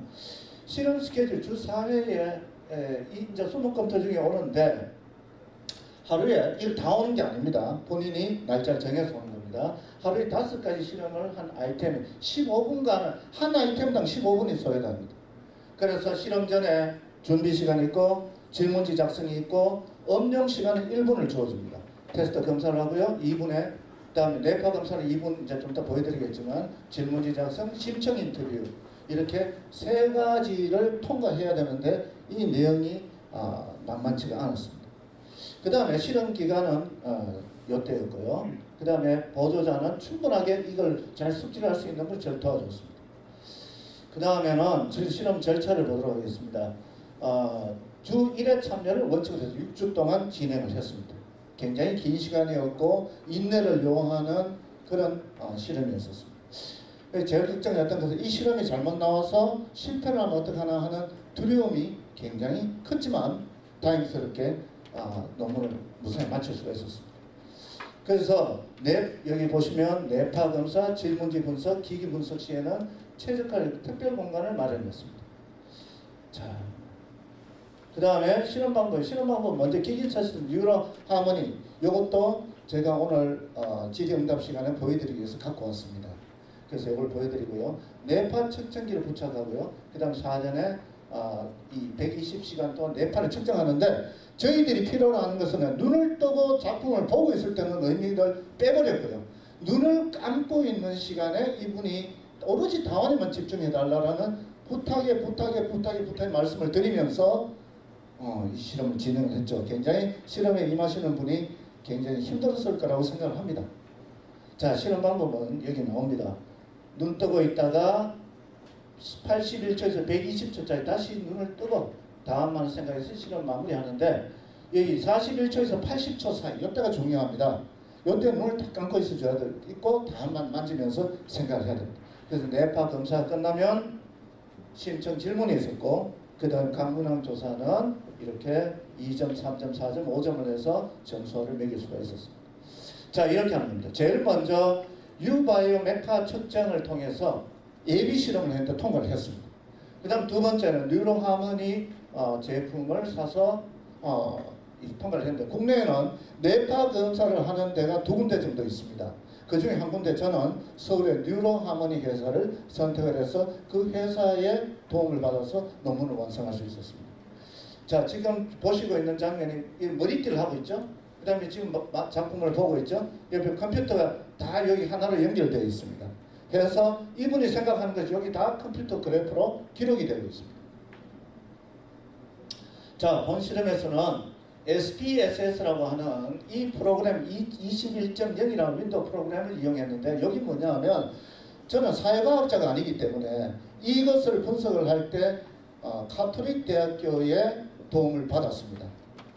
실험 스케줄 주 4회에 이제 수목금토 중에 오는데 하루에 이걸 다 오는 게 아닙니다. 본인이 날짜를 정해서 오는 겁니다. 하루에 5가지 실험을 한 아이템에 15분간은 한 아이템당 15분이 소요됩니다. 그래서 실험 전에 준비 시간이 있고 질문지 작성이 있고 음용 시간은 1분을 주어집니다. 테스트 검사를 하고요. 2분에 그다음에 뇌파 검사는 2분 이제 좀 이따 보여드리겠지만 질문지 작성, 심층 인터뷰 이렇게 3가지를 통과해야 되는데 이 내용이 만만치가 않았습니다. 그 다음에 실험 기간은 요때였고요. 그 다음에 보조자는 충분하게 이걸 잘 숙지할 수 있는 걸 저를 도와줬습니다. 그 다음에는 실험 절차를 보도록 하겠습니다. 주 1회 참여를 원칙으로 해서 6주 동안 진행을 했습니다. 굉장히 긴 시간이었고 인내를 요하는 그런 실험이었습니다. 제일 걱정이었던 것은 이 실험이 잘못 나와서 실패를 하면 어떡하나 하는 두려움이 굉장히 컸지만 다행스럽게 논문을 무사히 마칠 수가 있었습니다. 그래서 여기 보시면 뇌파 검사, 질문지 분석, 기기 분석 시에는 최적화할 특별 공간을 마련했습니다. 자, 그 다음에 실험 방법 먼저 기기 테스트 뉴로 하모니 이것도 제가 오늘 질의응답 시간에 보여드리기 위해서 갖고 왔습니다. 그래서 이걸 보여드리고요. 뇌파 측정기를 부착하고요. 그 다음 사전에 이 120시간 동안 뇌파를 측정하는데 저희들이 필요로 하는 것은 눈을 뜨고 작품을 보고 있을 때는 의미를 빼버렸고요. 눈을 감고 있는 시간에 이분이 오로지 다원에만 집중해달라는 부탁에 말씀을 드리면서 이 실험을 진행을 했죠. 굉장히 실험에 임하시는 분이 굉장히 힘들었을 거라고 생각을 합니다. 자, 실험 방법은 여기 나옵니다. 눈 뜨고 있다가 81초에서 120초짜리 다시 눈을 뜨고 다음만 생각해서 실험 마무리하는데 여기 41초에서 80초 사이 이때가 중요합니다. 이때 눈을 딱 감고 있어줘야 있고 다음만 만지면서 생각을 해야 됩니다. 그래서 뇌파 검사가 끝나면 심층 질문이 있었고 그 다음 강근황 조사는 이렇게 2점, 3점, 4점, 5점을 해서 점수를 매길 수가 있었습니다. 자, 이렇게 하는 겁니다. 제일 먼저 유바이오 메카 측정을 통해서 예비 실험을 했는데 통과를 했습니다. 그 다음 두 번째는 뉴로하모니 제품을 사서 통과를 했는데 국내에는 뇌파 검사를 하는 데가 2군데 정도 있습니다. 그 중에 한 군데 저는 서울의 뉴로하모니 회사를 선택을 해서 그 회사의 도움을 받아서 논문을 완성할 수 있었습니다. 자, 지금 보시고 있는 장면이 이 머리띠를 하고 있죠. 그 다음에 지금 작품을 보고 있죠. 옆에 컴퓨터가 다 여기 하나로 연결되어 있습니다. 그래서 이분이 생각하는 것이 여기 다 컴퓨터 그래프로 기록이 되고 있습니다. 자, 본 실험에서는 SPSS라고 하는 이 프로그램 21.0이라는 윈도우 프로그램을 이용했는데 여기 뭐냐면 저는 사회과학자가 아니기 때문에 이것을 분석을 할 때 카톨릭 대학교의 도움을 받았습니다.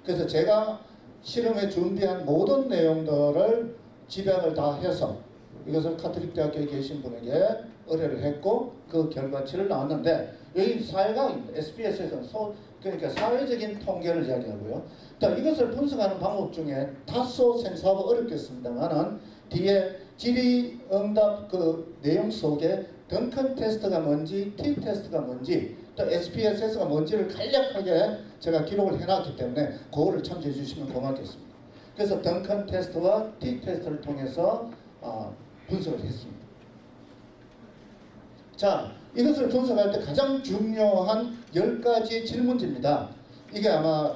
그래서 제가 실험에 준비한 모든 내용들을 집약을 다 해서 이것을 카톨릭 대학교에 계신 분에게 의뢰를 했고 그 결과치를 나왔는데 여기 사회과학입니다. SPS에서는 그러니까 사회적인 통계를 이야기하고요. 자, 이것을 분석하는 방법 중에 다소 생소하고 어렵겠습니다만은 뒤에 질의응답 그 내용 속에 던컨 테스트가 뭔지, T 테스트가 뭔지, 또 SPSS가 뭔지를 간략하게 제가 기록을 해놨기 때문에 그거를 참조해 주시면 고맙겠습니다. 그래서 던컨 테스트와 T 테스트를 통해서 분석을 했습니다. 자, 이것을 분석할 때 가장 중요한 10가지 질문지입니다. 이게 아마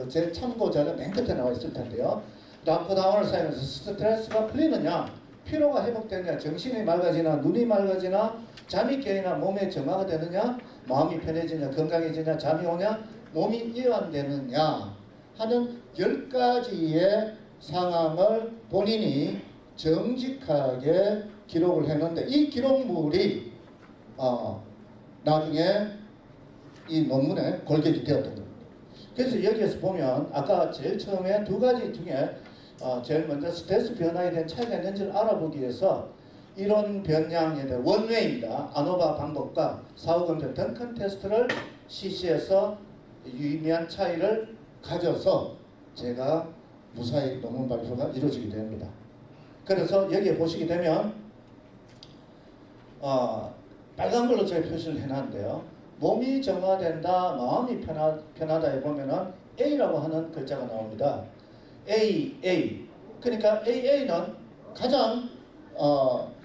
제 참고자료 맨 끝에 나와 있을 텐데요. 라프다운을 사용해서 스트레스가 풀리느냐, 피로가 회복되느냐, 정신이 맑아지나, 눈이 맑아지나, 잠이 깨나, 몸에 정화가 되느냐, 마음이 편해지냐, 건강해지냐, 잠이 오냐, 몸이 이완되느냐 하는 10가지의 상황을 본인이 정직하게 기록을 했는데 이 기록물이 나중에 이 논문에 골격이 되었던 겁니다. 그래서 여기에서 보면 아까 제일 처음에 2가지 중에 제일 먼저 스트레스 변화에 대한 차이가 있는지를 알아보기 위해서 이론 변량에 대한 원웨이입니다. 아노바 방법과 사후검증 던컨 테스트를 실시해서 유의미한 차이를 가져서 제가 무사히 논문 발표가 이루어지게 됩니다. 그래서 여기에 보시게 되면 빨간 걸로 제가 표시를 해놨는데요. 몸이 정화된다, 마음이 편하다에 보면은 A라고 하는 글자가 나옵니다. A. 그러니까 AA는 가장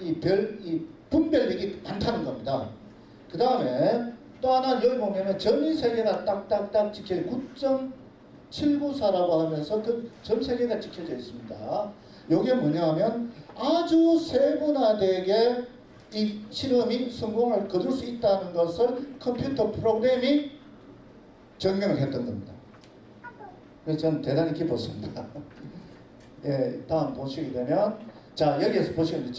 이 분별력이 많다는 겁니다. 그 다음에 또 하나 여기 보면은 점이 3개가 딱딱딱 찍혀져 9.794라고 하면서 그 점 3개가 찍혀져 있습니다. 이게 뭐냐면 아주 세분화되게 이 실험이 성공을 거둘 수 있다는 것을 컴퓨터 프로그램이 증명을 했던 겁니다. 그래서 저는 대단히 기뻤습니다. 예, 다음 보시게 되면 자, 여기에서 보시면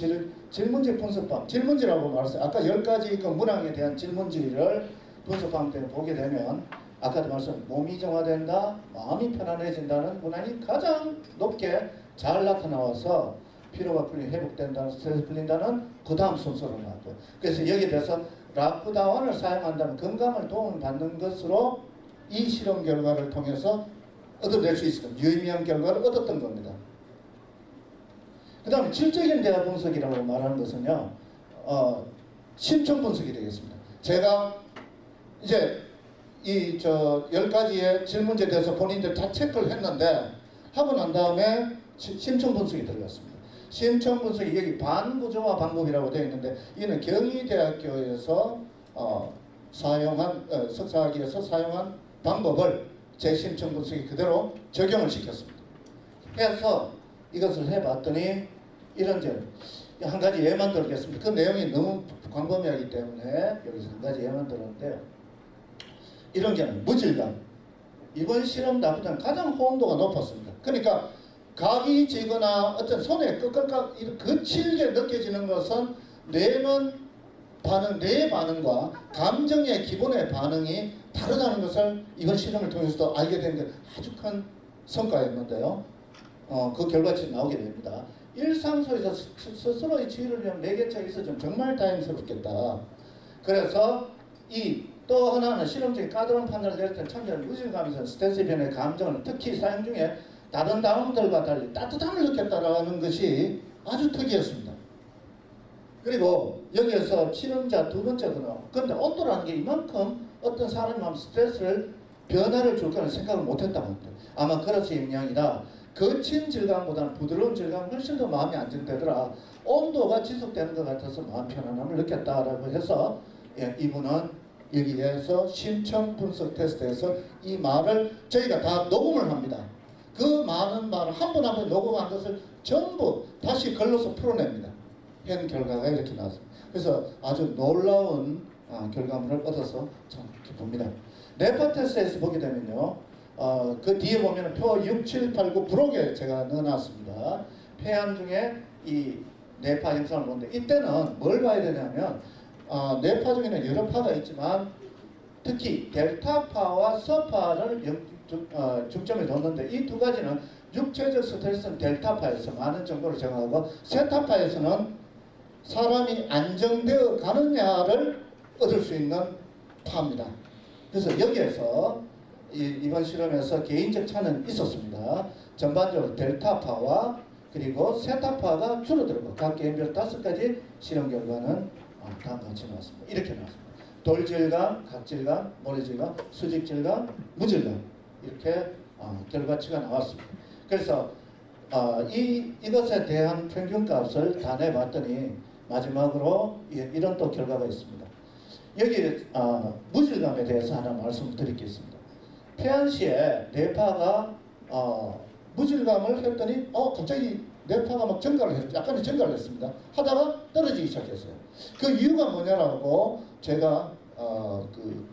질문지 분석방, 질문지라고 말했어요. 아까 10가지 그 문항에 대한 질문지를 분석방 때 보게 되면 아까도 말씀 몸이 정화된다, 마음이 편안해진다는 문항이 가장 높게 잘 나타나와서 피로가 풀리 회복된다는, 스트레스 풀린다는 그 다음 순서로 나왔고요. 그래서 여기에 대해서 라프다원을 사용한다는 건강을 도움을 받는 것으로 이 실험 결과를 통해서 얻어낼 수 있었던 유의미한 결과를 얻었던 겁니다. 그 다음에 질적인 대화 분석이라고 말하는 것은요, 심층 분석이 되겠습니다. 제가 이제 이 10가지의 질문지에 대해서 본인들 다 체크를 했는데 하고 난 다음에 심층 분석이 들어갔습니다. 심층 분석이 여기 반구조화 방법이라고 되어 있는데 이는 경희대학교에서 사용한 석사학위에서 사용한 방법을 제 심층 분석이 그대로 적용을 시켰습니다. 그래서 이것을 해봤더니 이런 점 한 가지 예만 들겠습니다. 그 내용이 너무 광범위하기 때문에 여기서 한 가지 예만 들었는데요. 이런 점은 무질감. 이번 실험 나보다는 가장 호응도가 높았습니다. 그러니까 각이 지거나 어떤 손에 끄끌깍 거칠게 느껴지는 것은 뇌의 반응과 감정의 기본의 반응이 다르다는 것을 이번 실험을 통해서도 알게 된 게 아주 큰 성과였는데요. 그 결과치 나오게 됩니다. 일상 속에서 스스로의 지위를 위한 매개체가 있어주면 정말 다행스럽겠다. 그래서 또 하나는 실험적인 까다로운 판단을 내릴 때는 참여자는 무질감에서 스트레스 변화의 감정을 특히 사용 중에 다른 다음들과 달리 따뜻함을 느꼈다라는 것이 아주 특이했습니다. 그리고 여기에서 실험자 2번째는 그런데 온도라는 게 이만큼 어떤 사람이 하면 스트레스를 변화를 줄 거라는 생각을 못했다고 합니다. 아마 그래서 영향이다. 거친 질감보다는 부드러운 질감이 훨씬 더 마음이 안정되더라. 온도가 지속되는 것 같아서 마음 편안함을 느꼈다라고 해서 이분은 여기에서 심층 분석 테스트에서 이 말을 저희가 다 녹음을 합니다. 그 많은 말을 한 번 한 번 녹음한 것을 전부 다시 글로서 풀어냅니다. 현 결과가 이렇게 나왔습니다. 그래서 아주 놀라운 결과물을 얻어서 참 기쁩니다. 뇌파 테스트에서 보게 되면요. 그 뒤에 보면 표 6, 7, 8, 9 부록에 제가 넣어놨습니다. 폐암 중에 이 뇌파 형상을 보는데 이때는 뭘 봐야 되냐면 뇌파 중에는 여러 파가 있지만 특히 델타파와 서파를 중점을 뒀는데 이 두 가지는 육체적 스트레스는 델타파에서 많은 정보를 제공하고 세타파에서는 사람이 안정되어 가느냐를 얻을 수 있는 파입니다. 그래서 여기에서 이번 실험에서 개인적 차는 있었습니다. 전반적으로 델타파와 그리고 세타파가 줄어들고 각 개인별 5가지 실험 결과는 다음과 같이 나왔습니다. 이렇게 나왔습니다. 돌질감, 각질감, 모래질감, 수직질감, 무질감 이렇게 결과치가 나왔습니다. 그래서 이것에 대한 평균값을 다 내봤더니 마지막으로 이런 또 결과가 있습니다. 여기 무질감에 대해서 하나 말씀을 드리겠습니다. 폐암시에 뇌파가 무질감을 했더니 갑자기 뇌파가 막 약간의 증가를 했습니다. 하다가 떨어지기 시작했어요. 그 이유가 뭐냐라고 제가 그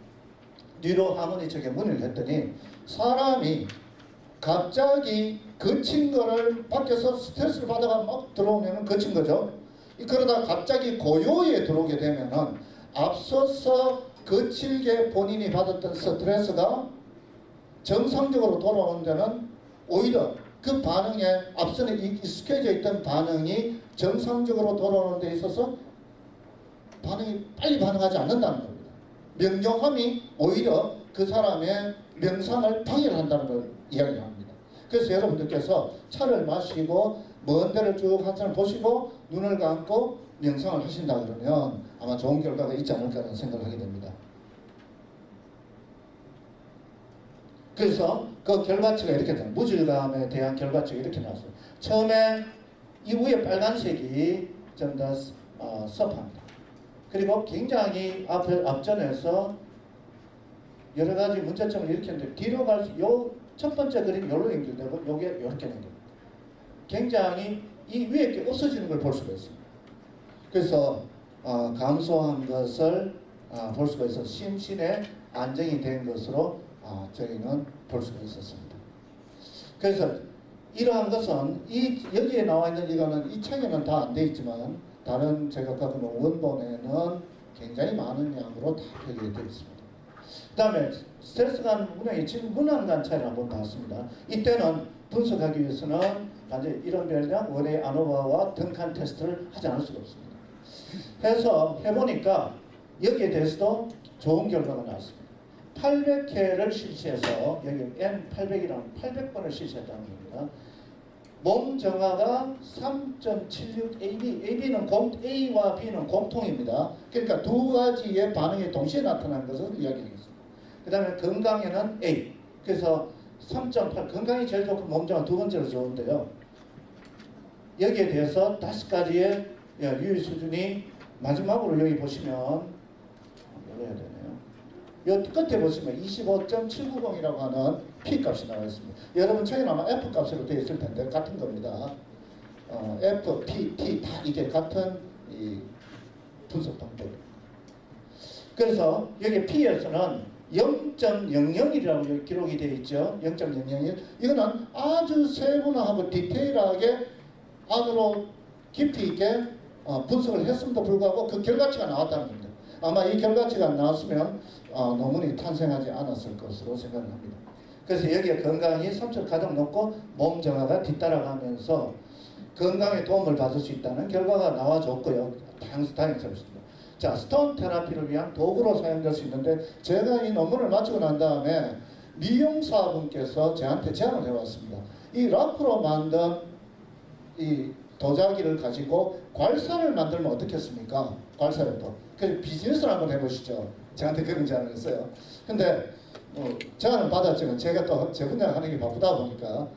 뉴로하모니 쪽에 문의를 했더니 사람이 갑자기 거친 거를 밖에서 스트레스를 받아가 막 들어오면 거친 거죠. 그러다 갑자기 고요에 들어오게 되면은 앞서서 거칠게 본인이 받았던 스트레스가 정상적으로 돌아오는 데는 오히려 그 반응에 앞서는 익숙해져 있던 반응이 정상적으로 돌아오는 데 있어서 반응이 빨리 반응하지 않는다는 겁니다. 명료함이 오히려 그 사람의 명상을 방해를 한다는 걸 이야기를 합니다. 그래서 여러분들께서 차를 마시고 먼 데를 쭉 한참 보시고 눈을 감고 명상을 하신다 그러면 아마 좋은 결과가 있지 않을까라는 생각을 하게 됩니다. 그래서 그 결과치가 이렇게 됩니다. 무질감에 대한 결과치가 이렇게 나왔어요. 처음에 이 위에 빨간색이 전부 다 서파입니다. 그리고 굉장히 앞전에서 여러 가지 문제점을 일으켰는데 뒤로 갈수록 첫 번째 그림 여기로 연결되고 요게 이렇게 연결됩니다. 굉장히 이 위에 게 없어지는 걸 볼 수가 있습니다. 그래서 감소한 것을 볼 수가 있어서 심신에 안정이 된 것으로 저희는 볼 수가 있었습니다. 그래서 이러한 것은 여기에 나와 있는 이거는 이 책에는 다 안 돼 있지만 다른 제가 갖고 있는 원본에는 굉장히 많은 양으로 다 표기되어 있습니다. 그 다음에 스트레스간 운영이 지금 문항간 차이를 한번 봤습니다. 이때는 분석하기 위해서는 단지 이런 별량, 원의 아노바와 등칸 테스트를 하지 않을 수가 없습니다. 해서 해보니까 여기에 대해서도 좋은 결과가 나왔습니다. 800회를 실시해서 여기 N800이라는 800번을 실시했다는 겁니다. 몸 정화가 3.76 AB는 A와 B는 공통입니다. 그러니까 두 가지의 반응이 동시에 나타난 것을 이야기하겠습니다. 그 다음에 건강에는 A. 그래서 3.8 건강이 제일 좋고 몸 정화 두 번째로 좋은데요. 여기에 대해서 5가지의 유의 수준이 마지막으로 여기 보시면 열어야 되네요. 이 끝에 보시면 25.790이라고 하는 P 값이 나와 있습니다. 여러분 책에는 아마 F 값으로 되어 있을 텐데 같은 겁니다. F, P, T 다 이게 같은 이 분석 방법입니다. 그래서 여기 P에서는 0.00이라고 기록이 되어 있죠. 0.001. 이거는 아주 세분화하고 디테일하게 안으로 깊이 있게 분석을 했음에도 불구하고 그 결과치가 나왔다는 겁니다. 아마 이 결과치가 안 나왔으면 논문이 탄생하지 않았을 것으로 생각합니다. 그래서 여기에 건강이 3점 가장 높고 몸 정화가 뒤따라가면서 건강에 도움을 받을 수 있다는 결과가 나와줬고요. 다행스럽습니다. 자, 스톤 테라피를 위한 도구로 사용될 수 있는데 제가 이 논문을 마치고 난 다음에 미용사분께서 저한테 제안을 해왔습니다. 이 락으로 만든 이 도자기를 가지고 괄사를 만들면 어떻겠습니까? 괄사를 또. 그래서 비즈니스를 한번 해보시죠. 저한테 그런 제안을 했어요. 근데 제안을 받았지만 제가 또 제 혼자 하는 게 바쁘다 보니까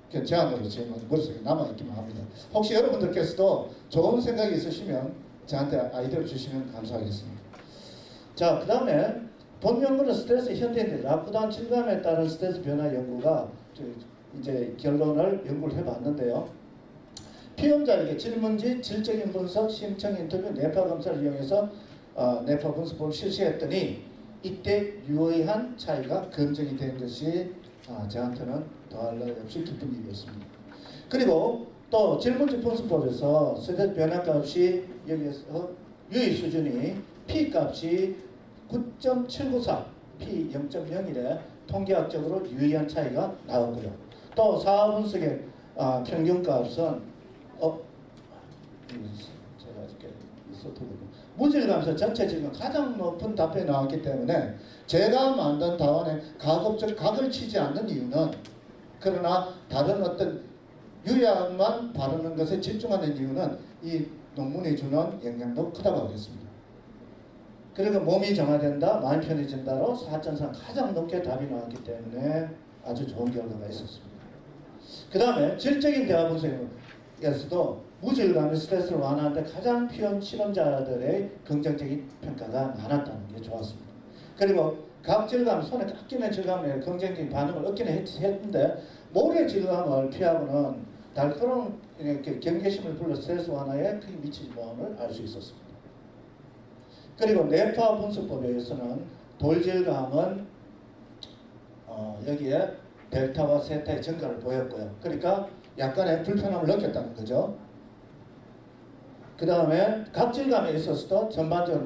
그냥 제안으로 제 머릿속에 남아있기만 합니다. 혹시 여러분들께서도 좋은 생각이 있으시면 저한테 아이디어를 주시면 감사하겠습니다. 자, 그 다음에 본 연구는 스트레스 현대인들 락다운 질감에 따른 스트레스 변화 연구가 이제 결론을 연구를 해봤는데요. 피험자에게 질문지, 질적인 분석, 심층 인터뷰, 뇌파 검사를 이용해서 뇌파 분석법을 실시했더니 이때 유의한 차이가 검증이 된 것이 저한테는 더할 나위 없이 기쁜 일이었습니다. 그리고 또 질문지 분석법에서 스트레스 변화 값이 여기에서 유의 수준이 P 값이 9.794, P 0.01에 통계학적으로 유의한 차이가 나왔고요. 또 사업 분석의 평균 값은 제가 이렇게 무질감에서 전체 질감 가장 높은 답변이 나왔기 때문에 제가 만든 답안에 가급적 각을 치지 않는 이유는 그러나 다른 어떤 유의학만 바르는 것에 집중하는 이유는 이 논문이 주는 영향도 크다고 하겠습니다. 그리고 몸이 정화된다, 마음이 편해진다로 4.3 가장 높게 답이 나왔기 때문에 아주 좋은 결과가 있었습니다. 그 다음에 질적인 대화 분석에서도 무질감의 스트레스를 완화하는데 가장 필요한 실험자들의 긍정적인 평가가 많았다는 게 좋았습니다. 그리고 각 질감, 손에 딱 끼는 질감에 긍정적인 반응을 얻기는 했는데 모래 질감을 피하고는 날카로운 경계심을 불러 스트레스 완화에 크게 미치지 못함을 알 수 있었습니다. 그리고 뇌파 분석법에 의해서는 돌질감은 여기에 델타와 세타의 증가를 보였고요. 그러니까 약간의 불편함을 느꼈다는 거죠. 그 다음에 각질감에 있어서도 전반적으로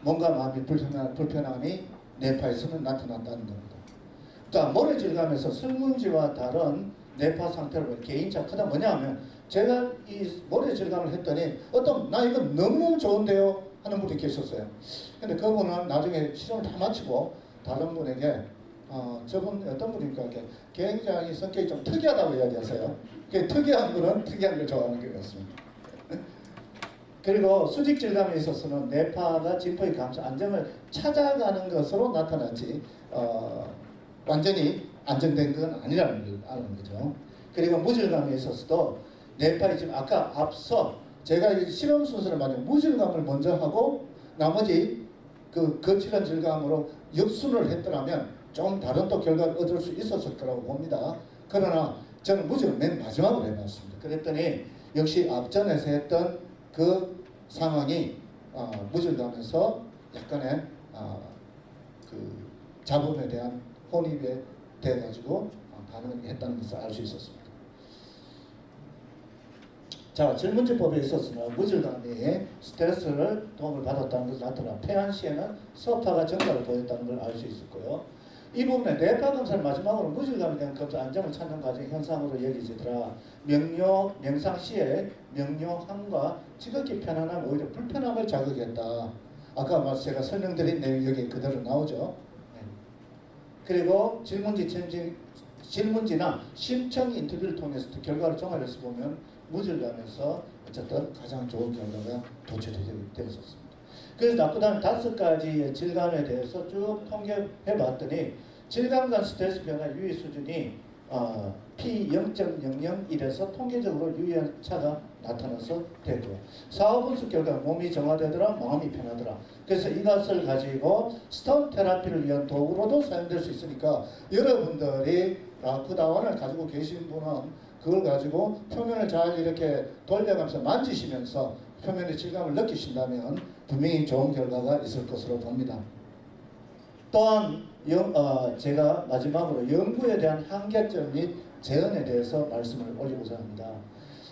몸과 마음이 불편함이 뇌파에서는 나타났다는 겁니다. 자, 모래질감에서 설문지와 다른 뇌파 상태를 보면 개인차 크다 뭐냐 하면 제가 이 모래질감을 했더니 나 이거 너무너무 좋은데요 하는 분이 계셨어요. 근데 그분은 나중에 실험을 다 마치고 다른 분에게 저분 어떤 분입니까? 굉장히 성격이 좀 특이하다고 이야기하세요. 특이한 분은 특이한 걸 좋아하는 것 같습니다. 그리고 수직 질감에 있어서는 뇌파가 진포의 감소 안정을 찾아가는 것으로 나타났지 완전히 안정된 건 아니라는 걸 아는 거죠. 그리고 무질감에 있어서도 뇌파의 지금 아까 앞서 제가 실험 순서를 말하면 무질감을 먼저 하고 나머지 그 거칠은 질감으로 역순을 했더라면 좀 다른 또 결과를 얻을 수 있었을 거라고 봅니다. 그러나 저는 무질감 맨 마지막으로 해봤습니다. 그랬더니 역시 앞전에서 했던 그 상황이 무질감에서 약간의 그 잡음에 대한 혼입에 대해 가지고 반응을 했다는 것을 알 수 있었습니다. 자, 질문지법에 있어서는 무질감이 스트레스를 도움을 받았다는 것을 나타나 폐안 시에는 서파가 증가를 보였다는 걸 알 수 있었고요. 이 부분에 뇌파 검사를 마지막으로 무질감에 대한 검사 안정을 찾는 과정 현상으로 여기지더라. 명상 시에 명료함과 지극히 편안함 오히려 불편함을 자극했다. 아까 제가 설명드린 내용이 여기 그대로 나오죠. 네. 그리고 질문지나 심층 인터뷰를 통해서 결과를 종합해서 보면 무질감에서 어쨌든 가장 좋은 결과가 도출이 되었습니다. 그래서 그 다음 5가지의 질감에 대해서 쭉 통계해봤더니 질감 간 스트레스 변화 유의 수준이 P 0.001에서 통계적으로 유의한 차가 나타나서 됐고요. 사후 분석 결과 몸이 정화되더라, 마음이 편하더라. 그래서 이것을 가지고 스톤 테라피를 위한 도구로도 사용될 수 있으니까 여러분들이 라쿠다원을 가지고 계신 분은 그걸 가지고 표면을 잘 이렇게 돌려가면서 만지시면서 표면의 질감을 느끼신다면 분명히 좋은 결과가 있을 것으로 봅니다. 또한 제가 마지막으로 연구에 대한 한계점 및 재현에 대해서 말씀을 올리고자 합니다.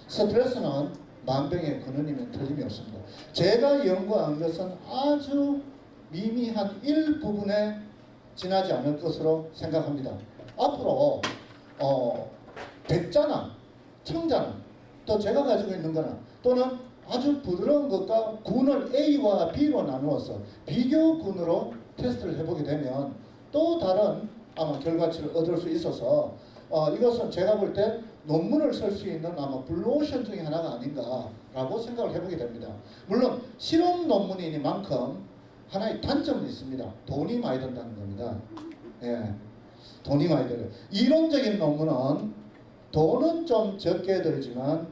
스트레스는 만병의 근원이면 틀림이 없습니다. 제가 연구한 것은 아주 미미한 일부분에 지나지 않을 것으로 생각합니다. 앞으로 백자나 청자나 또 제가 가지고 있는 거나 또는 아주 부드러운 것과 군을 A와 B로 나누어서 비교군으로 테스트를 해보게 되면 또 다른 아마 결과치를 얻을 수 있어서 이것은 제가 볼 때 논문을 쓸 수 있는 아마 블루오션 중에 하나가 아닌가라고 생각을 해보게 됩니다. 물론 실험 논문이니만큼 하나의 단점은 있습니다. 돈이 많이 든다는 겁니다. 예, 돈이 많이 들어요. 이론적인 논문은 돈은 좀 적게 들지만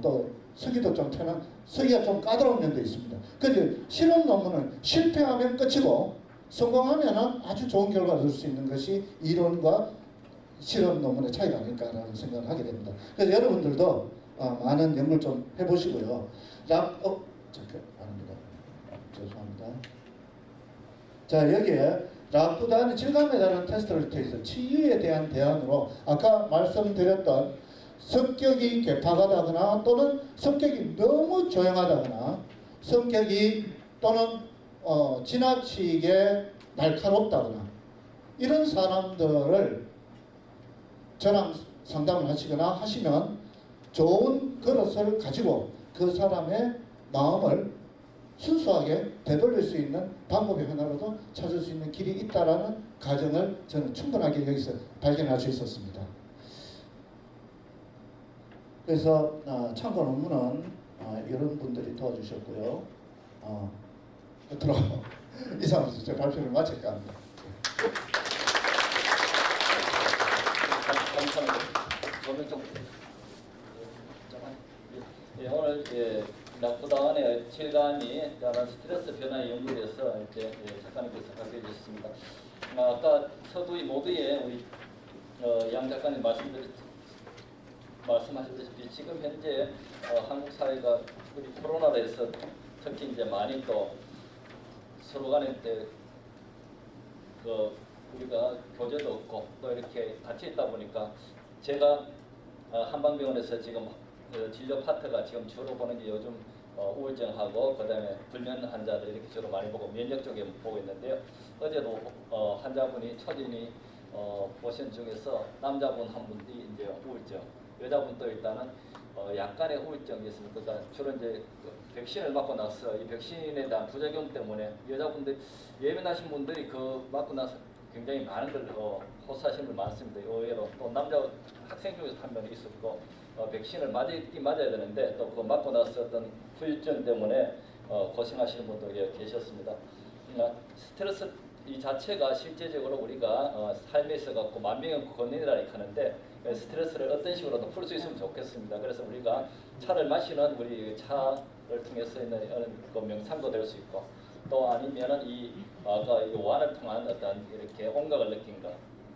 또 쓰기도 좀 편한, 쓰기가 좀 까다로운 면도 있습니다. 그런데 실험 논문은 실패하면 끝이고 성공하면 아주 좋은 결과를 얻을 수 있는 것이 이론과 실험 논문의 차이가 아닐까라는 생각을 하게 됩니다. 그래서 여러분들도 많은 연구를 좀 해보시고요. 잠깐 아닙니다. 죄송합니다. 자, 여기에 라쿠다는 질감에 따른 테스트를 통해서 치유에 대한 대안으로 아까 말씀드렸던 성격이 괴팍하다거나 또는 성격이 너무 조용하다거나 성격이 또는 지나치게 날카롭다거나 이런 사람들을 저랑 상담을 하시거나 하시면 좋은 그릇을 가지고 그 사람의 마음을 순수하게 되돌릴 수 있는 방법이 하나로도 찾을 수 있는 길이 있다라는 가정을 저는 충분하게 여기서 발견할 수 있었습니다. 그래서 참고 논문은 이런 분들이 도와주셨고요. 끝으로 이상으로 제 발표를 마칠까 합니다. 오늘 라쿠다원의 질감이 따른 스트레스 변화의 연구에 대해서 작가님께서 발표해 주셨습니다. 아까 서두의 모두에 우리 양 작가님 말씀하셨다시피 지금 현재 한국 사회가 우리 코로나로 해서 특히 이제 많이 또 서로 간에 우리가 교제도 없고 또 이렇게 같이 있다 보니까 제가 한방병원에서 지금 진료 파트가 지금 주로 보는 게 요즘 우울증하고 그다음에 불면 환자들 이렇게 주로 많이 보고 면역 쪽에 보고 있는데요. 어제도 환자분이 초진이 보신 중에서 남자분 한 분이 이제 우울증, 여자분도 일단은 약간의 우울증이 있습니다. 그러니까 주로 이제 백신을 맞고 나서 이 백신에 대한 부작용 때문에 여자분들 예민하신 분들이 맞고 나서 굉장히 많은 걸 호소하시는 분 많습니다. 의외로 또 남자 학생 중에서 한 명이 있었고 백신을 맞아야 되는데 또 그거 맞고 나서 어떤 후유증 때문에 고생하시는 분도 계셨습니다. 그러니까 스트레스 이 자체가 실제적으로 우리가 삶에 있어 갖고 만병의 근원이라 하는데 스트레스를 어떤 식으로도 풀 수 있으면 좋겠습니다. 그래서 우리가 차를 마시는 우리 차를 통해서 있는 그 명상도 될 수 있고 또 아니면은 아까 이 오한을 통한 어떤 이렇게 온각을 느낀 것.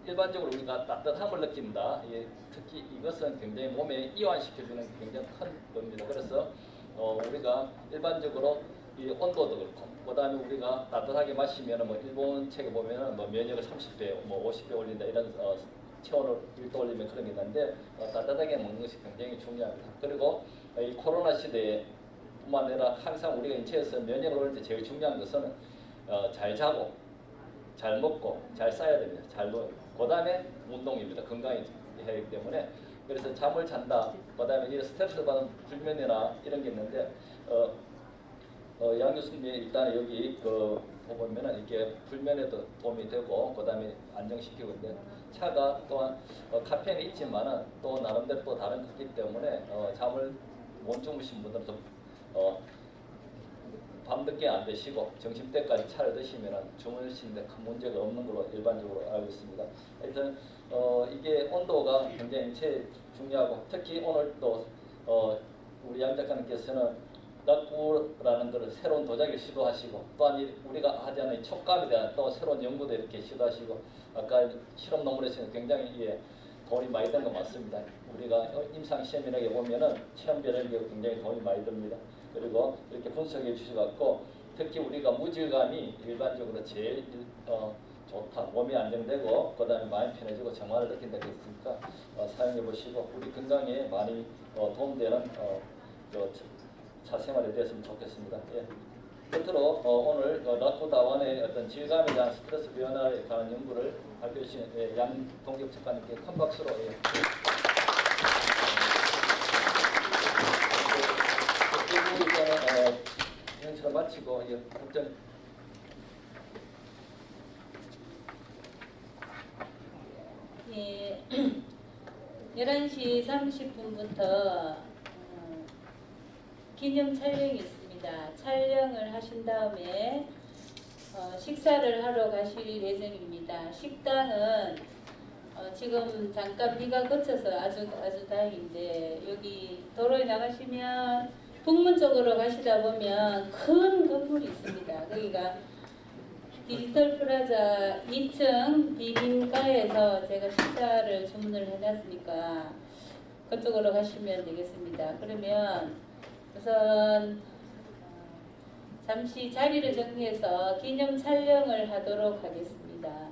일반적으로 우리가 따뜻함을 느낀다. 특히 이것은 굉장히 몸에 이완시켜주는 굉장히 큰 겁니다. 그래서 우리가 일반적으로 이 온도도 그렇고, 그다음에 우리가 따뜻하게 마시면은 일본 책에 보면은 면역을 30배, 50배 올린다 이런 체온을 1도 올리면 그런 게 있는데 따뜻하게 먹는 것이 굉장히 중요합니다. 그리고 이 코로나 시대에 뿐만 아니라 항상 우리가 인체에서 면역을 올릴 때 제일 중요한 것은 잘 자고 잘 먹고 잘 싸야 됩니다. 잘 먹고 그다음에 운동입니다. 건강해야 하기 때문에 그래서 잠을 잔다. 그다음에 이 스트레스 받은 불면이나 이런 게 있는데 양 교수님이 일단 여기 보면은 이게 불면에도 도움이 되고 그다음에 안정시키고 있는데 차가 또한 카페인이 있지만은 또 나름대로 또 다른 거기 때문에 잠을 못 주무신 분들은 좀 밤늦게 안 드시고 점심때까지 차를 드시면 주무시는데 큰 문제가 없는 걸로 일반적으로 알고 있습니다. 하여튼 이게 온도가 굉장히 인체에 중요하고 특히 오늘 또 우리 양 작가님께서는 낙구라는 것을 새로운 도자기를 시도하시고 또한 우리가 하지 않은 촉감에 대한 또 새로운 연구도 이렇게 시도하시고 아까 실험 논문에서는 굉장히 돈이 많이 든 거 맞습니다. 우리가 임상시험이라게 보면은 체험 변형이 굉장히 돈이 많이 듭니다. 그리고 이렇게 분석해 주셔갖고 특히 우리가 무질감이 일반적으로 제일 좋다. 몸이 안정되고 그다음에 마음이 편해지고 정화를 느낀다고 했으니까 사용해 보시고 우리 건강에 많이 도움되는 사생활이 됐으면 좋겠습니다. 예. 끝으로 오늘 라쿠다원의 어떤 질감에 대한 스트레스 변화에 관한 연구를 발표해 주신 양동격 작가님께 큰 박수로 행사를 마치고 국정 11시 30분부터 기념 촬영이 있습니다. 촬영을 하신 다음에 식사를 하러 가실 예정입니다. 식당은 지금 잠깐 비가 그쳐서 아주 다행인데 여기 도로에 나가시면 북문 쪽으로 가시다 보면 큰 건물이 있습니다. 거기가 디지털 프라자 2층 비빔가에서 제가 식사를 주문을 해놨으니까 그쪽으로 가시면 되겠습니다. 그러면 우선 잠시 자리를 정리해서 기념 촬영을 하도록 하겠습니다.